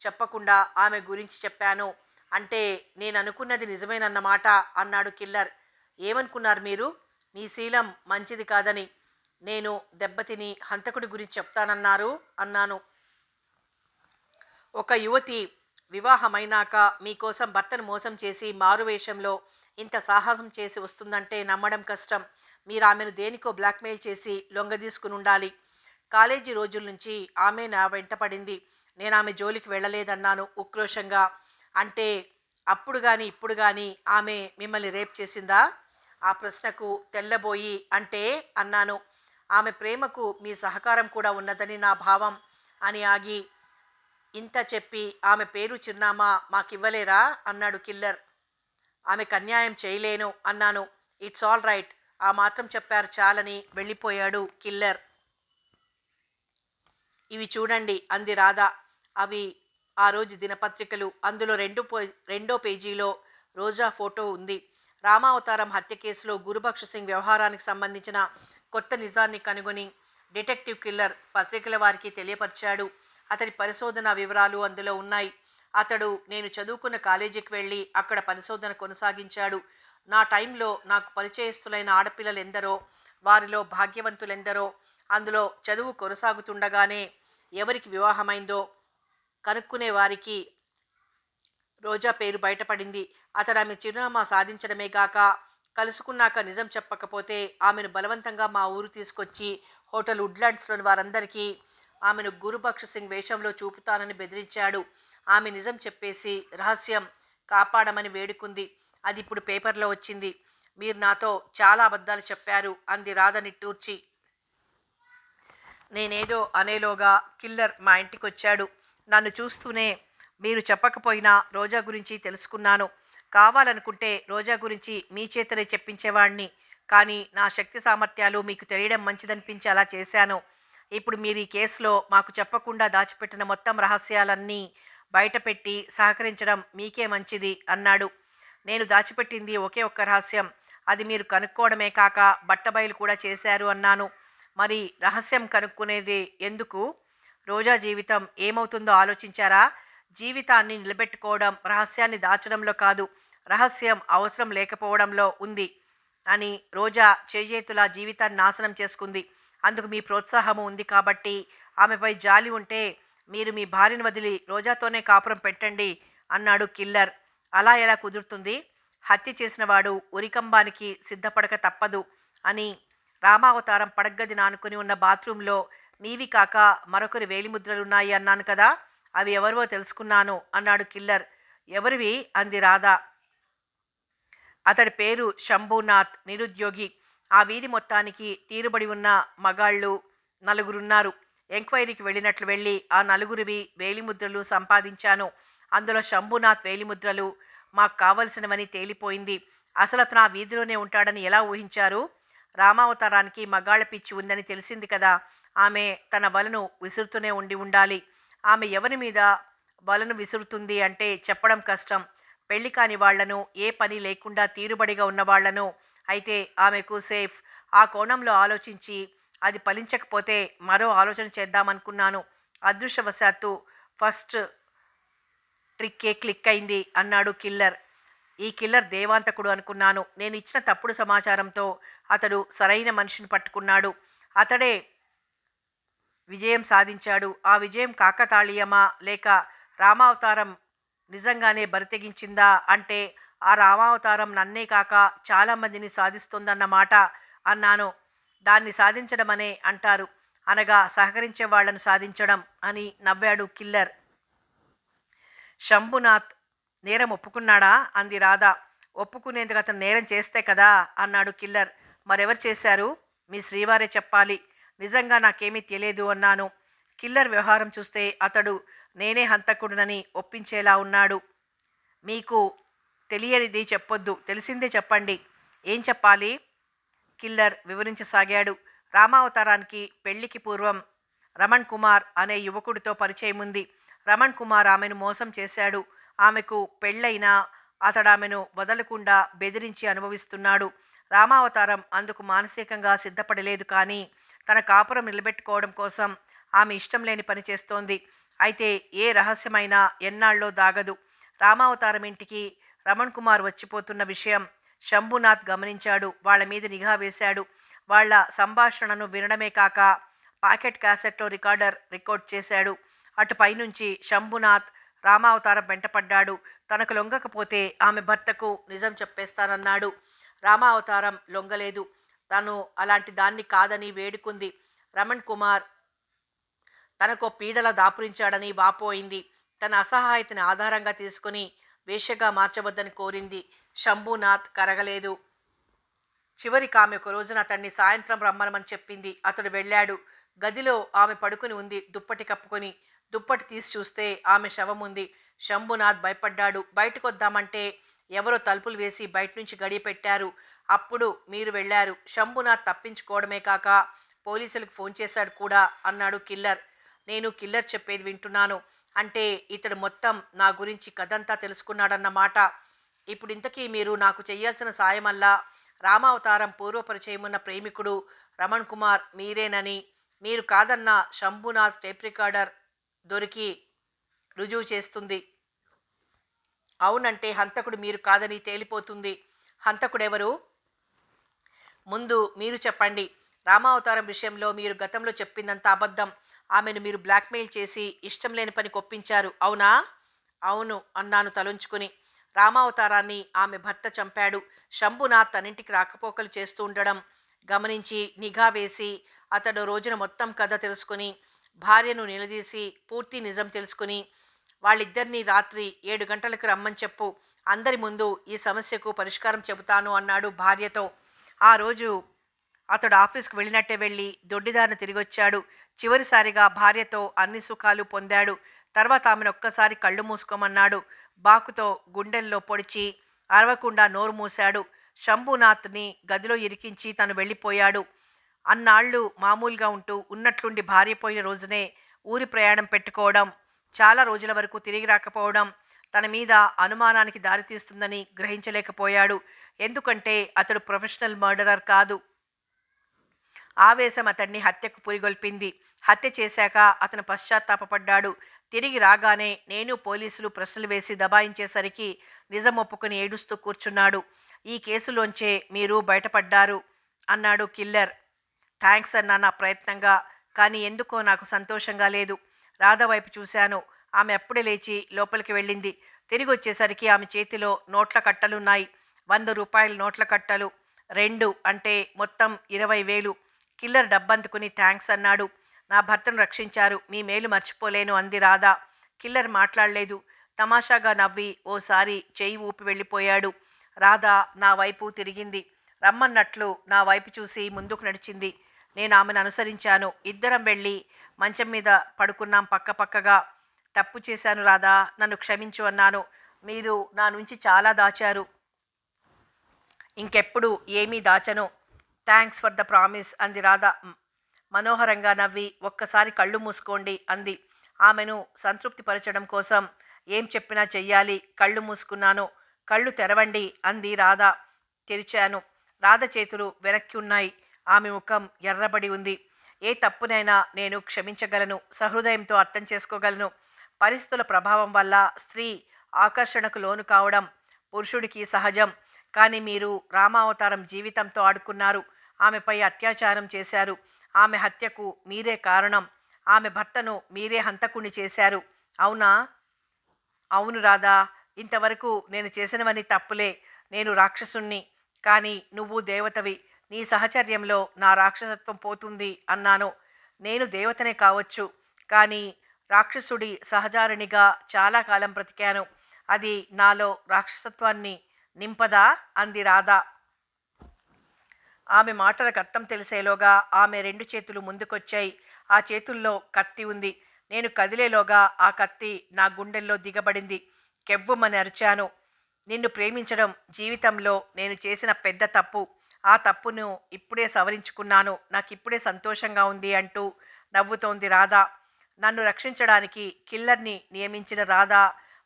చెప్పకుండా ఆమె గురించి చెప్పాను అంటే నేను అనుకున్నది నిజమేనన్నమాట అన్నాడు కిల్లర్. ఏమనుకున్నారు మీరు? మీ శీలం మంచిది కాదని. నేను దెబ్బతిని హంతకుడి గురించి చెప్తానన్నారు అన్నాను. ఒక యువతి వివాహమైనాక మీకోసం భర్తను మోసం చేసి మారువేషంలో ఇంత సాహసం చేసి వస్తుందంటే నమ్మడం కష్టం. మీరు ఆమెను దేనికో బ్లాక్మెయిల్ చేసి లొంగదీసుకుని ఉండాలి. కాలేజీ రోజుల నుంచి ఆమె నా వెంట పడింది. నేను ఆమె జోలికి వెళ్ళలేదన్నాను ఉక్రోషంగా. అంటే అప్పుడు గాని ఇప్పుడు గాని ఆమె మిమ్మల్ని రేప్ చేసిందా? ఆ ప్రశ్నకు తెల్లబోయి అంటే అన్నాను. ఆమె ప్రేమకు మీ సహకారం కూడా ఉన్నదని నా భావం అని ఆగి, ఇంత చెప్పి ఆమె పేరు చిరునామా మాకివ్వలేరా అన్నాడు కిల్లర్. ఆమెకు అన్యాయం చేయలేను అన్నాను. ఇట్స్ ఆల్ రైట్, ఆ మాత్రం చెప్పారు చాలని వెళ్ళిపోయాడు కిల్లర్. ఇవి చూడండి అంది రాధ. అవి ఆ రోజు దినపత్రికలు. అందులో రెండో పేజీలో రోజా ఫోటో ఉంది. రామావతారం హత్య కేసులో గురుబక్ష సింగ్ వ్యవహారానికి సంబంధించిన కొత్త నిజాన్ని కనుగొని డిటెక్టివ్ కిల్లర్ పత్రికల వారికి తెలియపరిచాడు. అతడి పరిశోధన వివరాలు అందులో ఉన్నాయి. అతడు నేను చదువుకున్న కాలేజీకి వెళ్ళి అక్కడ పరిశోధన కొనసాగించాడు. నా టైంలో నాకు పరిచయస్తులైన ఆడపిల్లలు ఎందరో, వారిలో భాగ్యవంతులెందరో, అందులో చదువు కొనసాగుతుండగానే ఎవరికి వివాహమైందో కనుక్కునే వారికి రోజా పేరు బయటపడింది. అతడు ఆమె చిరునామా సాధించడమే గాక, కలుసుకున్నాక నిజం చెప్పకపోతే ఆమెను బలవంతంగా మా ఊరు తీసుకొచ్చి హోటల్ వుడ్లాండ్స్లోని వారందరికీ ఆమెను గురుబక్ష సింగ్ వేషంలో చూపుతానని బెదిరించాడు. ఆమె నిజం చెప్పేసి రహస్యం కాపాడమని వేడుకుంది. అది ఇప్పుడు పేపర్లో వచ్చింది. మీరు నాతో చాలా అబద్ధాలు చెప్పారు అంది రాధ నిట్టూర్చి. నేనేదో అనేలోగా కిల్లర్ మా ఇంటికొచ్చాడు. నన్ను చూస్తూనే మీరు చెప్పకపోయినా రోజా గురించి తెలుసుకున్నాను. కావాలనుకుంటే రోజా గురించి మీ చేతనే చెప్పించేవాణ్ణి. కానీ నా శక్తి సామర్థ్యాలు మీకు తెలియడం మంచిదనిపించి అలా చేశాను. ఇప్పుడు మీరు ఈ కేసులో మాకు చెప్పకుండా దాచిపెట్టిన మొత్తం రహస్యాలన్నీ బయటపెట్టి సహకరించడం మీకే మంచిది అన్నాడు. నేను దాచిపెట్టింది ఒకే ఒక్క రహస్యం. అది మీరు కనుక్కోవడమే కాక బట్టబయలు కూడా చేశారు అన్నాను. మరి రహస్యం కనుక్కునేది ఎందుకు? రోజా జీవితం ఏమవుతుందో ఆలోచించారా? జీవితాన్ని నిలబెట్టుకోవడం రహస్యాన్ని దాచడంలో కాదు, రహస్యం అవసరం లేకపోవడంలో ఉంది అని రోజా చేజేతులా జీవితాన్ని నాశనం చేసుకుంది. అందుకు మీ ప్రోత్సాహము ఉంది కాబట్టి ఆమెపై జాలి ఉంటే మీరు మీ భార్యను వదిలి రోజాతోనే కాపురం పెట్టండి అన్నాడు కిల్లర్. అలా ఎలా కుదురుతుంది? హత్య చేసినవాడు ఉరికంబానికి సిద్ధపడక తప్పదు అని రామావతారం పడగ్గదిన ఆనుకుని ఉన్న బాత్రూంలో మీవి కాక మరొకరి వేలిముద్రలున్నాయి అన్నాను కదా, అవి ఎవరివో తెలుసుకున్నాను అన్నాడు కిల్లర్. ఎవరివి అంది రాధ. అతడి పేరు శంభూనాథ్, నిరుద్యోగి. ఆ వీధి మొత్తానికి తీరుబడి ఉన్న మగాళ్ళు నలుగురున్నారు. ఎంక్వైరీకి వెళ్ళినట్లు వెళ్ళి ఆ నలుగురివి వేలిముద్రలు సంపాదించాను. అందులో శంభూనాథ్ వేలిముద్రలు మాకు కావలసినవని తేలిపోయింది. అసలు అతను ఆ వీధిలోనే ఉంటాడని ఎలా ఊహించారు? రామావతారానికి మగాళ్ళ పిచ్చి ఉందని తెలిసింది కదా. ఆమె తన వలను విసురుతూనే ఉండాలి. ఆమె ఎవరి మీద వలను విసురుతుంది అంటే చెప్పడం కష్టం. పెళ్లి కాని వాళ్లను, ఏ పని లేకుండా తీరుబడిగా ఉన్నవాళ్లను అయితే ఆమెకు సేఫ్. ఆ కోణంలో ఆలోచించి అది ఫలించకపోతే మరో ఆలోచన చేద్దామనుకున్నాను. అదృష్టవశాత్తు ఫస్ట్ ట్రిక్కే క్లిక్ అయింది అన్నాడు కిల్లర్. ఈ కిల్లర్ దేవాంతకుడు అనుకున్నాను. నేను ఇచ్చిన తప్పుడు సమాచారంతో అతడు సరైన మనిషిని పట్టుకున్నాడు. అతడే విజయం సాధించాడు. ఆ విజయం కాకతాళీయమా లేక రామావతారం నిజంగానే బరితెగించిందా అంటే ఆ రామావతారం నన్నే కాక చాలామందిని సాధిస్తుందన్నమాట అన్నాను. దాన్ని సాధించడమనే అంటారు, అనగా సహకరించే వాళ్లను సాధించడం అని నవ్వాడు కిల్లర్. శంభునాథ్ నేరం ఒప్పుకున్నాడా అంది రాధ. ఒప్పుకునేందుకు అతను నేరం చేస్తే కదా అన్నాడు కిల్లర్. మరెవరు చేశారు? మీ శ్రీవారే చెప్పాలి. నిజంగా నాకేమీ తెలియదు అన్నాను. కిల్లర్ వ్యవహారం చూస్తే అతడు నేనే హంతకుడునని ఒప్పించేలా ఉన్నాడు. మీకు తెలియనిది చెప్పొద్దు, తెలిసిందే చెప్పండి. ఏం చెప్పాలి? కిల్లర్ వివరించసాగాడు. రామావతారానికి పెళ్లికి పూర్వం రమణ్ కుమార్ అనే యువకుడితో పరిచయం ఉంది. రమణ్ కుమార్ ఆమెను మోసం చేశాడు. ఆమెకు పెళ్ళైనా అతడు ఆమెను వదలకుండా బెదిరించి అనుభవిస్తున్నాడు. రామావతారం అందుకు మానసికంగా సిద్ధపడలేదు. కానీ తన కాపురం నిలబెట్టుకోవడం కోసం ఆమె ఇష్టం లేని పని చేస్తోంది. అయితే ఏ రహస్యమైనా ఎన్నాళ్ళో దాగదు. రామావతారం ఇంటికి రమణ్ కుమార్ వచ్చిపోతున్న విషయం శంభునాథ్ గమనించాడు. వాళ్ళ మీద నిఘా వేశాడు. వాళ్ళ సంభాషణను వినడమే కాక పాకెట్ క్యాసెట్లో రికార్డ్ చేశాడు. అటు పైనుంచి శంభునాథ్ రామావతారం వెంటపడ్డాడు. తనకు లొంగకపోతే ఆమె భర్తకు నిజం చెప్పేస్తానన్నాడు. రామావతారం లొంగలేదు. తను అలాంటి దాన్ని కాదని వేడుకుంది. రమణ్ కుమార్ తనకో పీడల దాపురించాడని వాపోయింది. తన అసహాయతని ఆధారంగా తీసుకుని వేశ్యగా మార్చవద్దని కోరింది. శంభూనాథ్ కరగలేదు. చివరికి ఆమె ఒక రోజున అతన్ని సాయంత్రం రమ్మనమని చెప్పింది. అతడు వెళ్ళాడు. గదిలో ఆమె పడుకుని ఉంది, దుప్పటి కప్పుకొని. దుప్పటి తీసి చూస్తే ఆమె శవం ఉంది. శంభునాథ్ భయపడ్డాడు. బయటకొద్దామంటే ఎవరో తలుపులు వేసి బయట నుంచి గడియ పెట్టారు. అప్పుడు మీరు వెళ్ళారు. శంభునాథ్ తప్పించుకోవడమే కాక పోలీసులకు ఫోన్ చేశాడు కూడా అన్నాడు కిల్లర్. నేను కిల్లర్ చెప్పేది వింటున్నాను. అంటే ఇతడు మొత్తం నా గురించి కథంతా తెలుసుకున్నాడన్నమాట. ఇప్పుడు ఇంతకీ మీరు నాకు చెయ్యాల్సిన సాయమల్లా రామావతారం పూర్వపరిచయమున్న ప్రేమికుడు రమణ్ కుమార్ మీరేనని, మీరు కాదన్న శంభునాథ్ టేప్ రికార్డర్ దొరికి రుజువు చేస్తుంది. అవునంటే హంతకుడు మీరు కాదని తేలిపోతుంది. హంతకుడెవరు? ముందు మీరు చెప్పండి. రామావతారం విషయంలో మీరు గతంలో చెప్పిందంత అబద్ధం. ఆమెను మీరు బ్లాక్మెయిల్ చేసి ఇష్టం లేని పని కొప్పించారు, అవునా? అవును అన్నాను తలుంచుకుని. రామావతారాన్ని ఆమె భర్త చంపాడు. శంభునాథ్ తనింటికి రాకపోకలు చేస్తూ ఉండడం గమనించి నిఘా వేసి అతడు రోజున మొత్తం కథ తెలుసుకుని భార్యను నిలదీసి పూర్తి నిజం తెలుసుకుని వాళ్ళిద్దరినీ రాత్రి 7 గంటలకు రమ్మని చెప్పు. అందరి ముందు ఈ సమస్యకు పరిష్కారం చెబుతాను అన్నాడు భార్యతో. ఆ రోజు అతడు ఆఫీస్కు వెళ్ళినట్టే వెళ్ళి దొడ్డిదారిన తిరిగొచ్చాడు. చివరిసారిగా భార్యతో అన్ని సుఖాలు పొందాడు. తర్వాత ఆమెను ఒక్కసారి కళ్ళు మూసుకోమన్నాడు. బాకుతో గుండెల్లో పొడిచి అరవకుండా నోరు మూశాడు. శంభునాథ్ని గదిలో ఇరికించి తను వెళ్ళిపోయాడు. అన్నాళ్ళు మామూలుగా ఉంటూ ఉన్నట్లుండి భార్య పోయిన రోజునే ఊరి ప్రయాణం పెట్టుకోవడం, చాలా రోజుల వరకు తిరిగి రాకపోవడం తన మీద అనుమానానికి దారితీస్తుందని గ్రహించలేకపోయాడు. ఎందుకంటే అతడు ప్రొఫెషనల్ మర్డరర్ కాదు. ఆవేశం అతన్ని హత్యకు పురిగొల్పింది. హత్య చేశాక అతను పశ్చాత్తాపడ్డాడు. తిరిగి రాగానే నేను పోలీసులు ప్రశ్నలు వేసి దబాయించేసరికి నిజం ఒప్పుకుని ఏడుస్తూ కూర్చున్నాడు. ఈ కేసులోంచే మీరు బయటపడ్డారు అన్నాడు కిల్లర్. థ్యాంక్స్ అన్నా నా ప్రయత్నంగా. కానీ ఎందుకో నాకు సంతోషంగా లేదు. రాధ వైపు చూశాను. ఆమె అప్పుడే లేచి లోపలికి వెళ్ళింది. తిరిగి వచ్చేసరికి ఆమె చేతిలో నోట్ల కట్టలున్నాయి. 100 రూపాయల నోట్ల కట్టలు. 2 అంటే మొత్తం 20,000. కిల్లర్ డబ్బందుకుని థ్యాంక్స్ అన్నాడు. నా భర్తను రక్షించారు, మీ మేలు మర్చిపోలేను అంది రాధ. కిల్లర్ మాట్లాడలేదు. తమాషాగా నవ్వి ఓసారి చెయ్యి ఊపి వెళ్ళిపోయాడు. రాధ నా వైపు తిరిగింది. రమ్మన్నట్లు నా వైపు చూసి ముందుకు నడిచింది. నేను ఆమెను అనుసరించాను. ఇద్దరం వెళ్ళి మంచం మీద పడుకున్నాం పక్కపక్కగా. తప్పు చేశాను రాధా, నన్ను క్షమించు అన్నాను. మీరు నా నుంచి చాలా దాచారు. ఇంకెప్పుడు ఏమీ దాచను. థ్యాంక్స్ ఫర్ ద ప్రామిస్ అంది రాధ మనోహరంగా నవ్వి. ఒక్కసారి కళ్ళు మూసుకోండి అంది. ఆమెను సంతృప్తిపరచడం కోసం ఏం చెప్పినా చెయ్యాలి. కళ్ళు మూసుకున్నాను. కళ్ళు తెరవండి అంది రాధ. తెరిచాను. రాధ చేతులు వెనక్కి ఉన్నాయి. ఆమె ముఖం ఎర్రబడి ఉంది. ఏ తప్పునైనా నేను క్షమించగలను, సహృదయంతో అర్థం చేసుకోగలను. పరిస్థితుల ప్రభావం వల్ల స్త్రీ ఆకర్షణకు లోను కావడం పురుషుడికి సహజం. కానీ మీరు రామావతారం జీవితంతో ఆడుకున్నారు. ఆమెపై అత్యాచారం చేశారు. ఆమె హత్యకు మీరే కారణం. ఆమె భర్తను మీరే హంతకుణ్ణి చేశారు, అవునా? అవును రాధా, ఇంతవరకు నేను చేసినవన్నీ తప్పులే. నేను రాక్షసుణ్ణి, కానీ నువ్వు దేవతవి. నీ సహచర్యంలో నా రాక్షసత్వం పోతుంది అన్నాను. నేను దేవతనే కావచ్చు, కానీ రాక్షసుడి సహచారిణిగా చాలా కాలం బ్రతికాను. అది నాలో రాక్షసత్వాన్ని నింపదా అంది రాధ. ఆమె మాటలకు అర్థం తెలిసేలోగా ఆమె 2 చేతులు ముందుకొచ్చాయి. ఆ చేతుల్లో కత్తి ఉంది. నేను కదిలేలోగా ఆ కత్తి నా గుండెల్లో దిగబడింది. కెవ్వుమని అరిచాను. నిన్ను ప్రేమించడం జీవితంలో నేను చేసిన పెద్ద తప్పు. ఆ తప్పును ఇప్పుడే సవరించుకున్నాను. నాకిప్పుడే సంతోషంగా ఉంది అంటూ నవ్వుతోంది రాధ. నన్ను రక్షించడానికి కిల్లర్ని నియమించిన రాధ,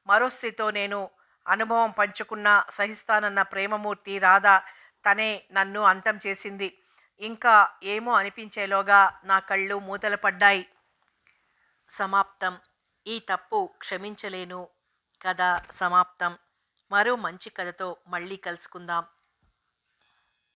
మరో స్త్రీతో నేను అనుభవం పంచుకున్నా సహిస్తానన్న ప్రేమమూర్తి రాధ, తనే నన్ను అంతం చేసింది. ఇంకా ఏమో అనిపించేలోగా నా కళ్ళు మూతలు పడ్డాయి. సమాప్తం. ఈ తప్పు క్షమించలేను. కథ సమాప్తం. మరో మంచి కథతో మళ్ళీ కలుసుకుందాం.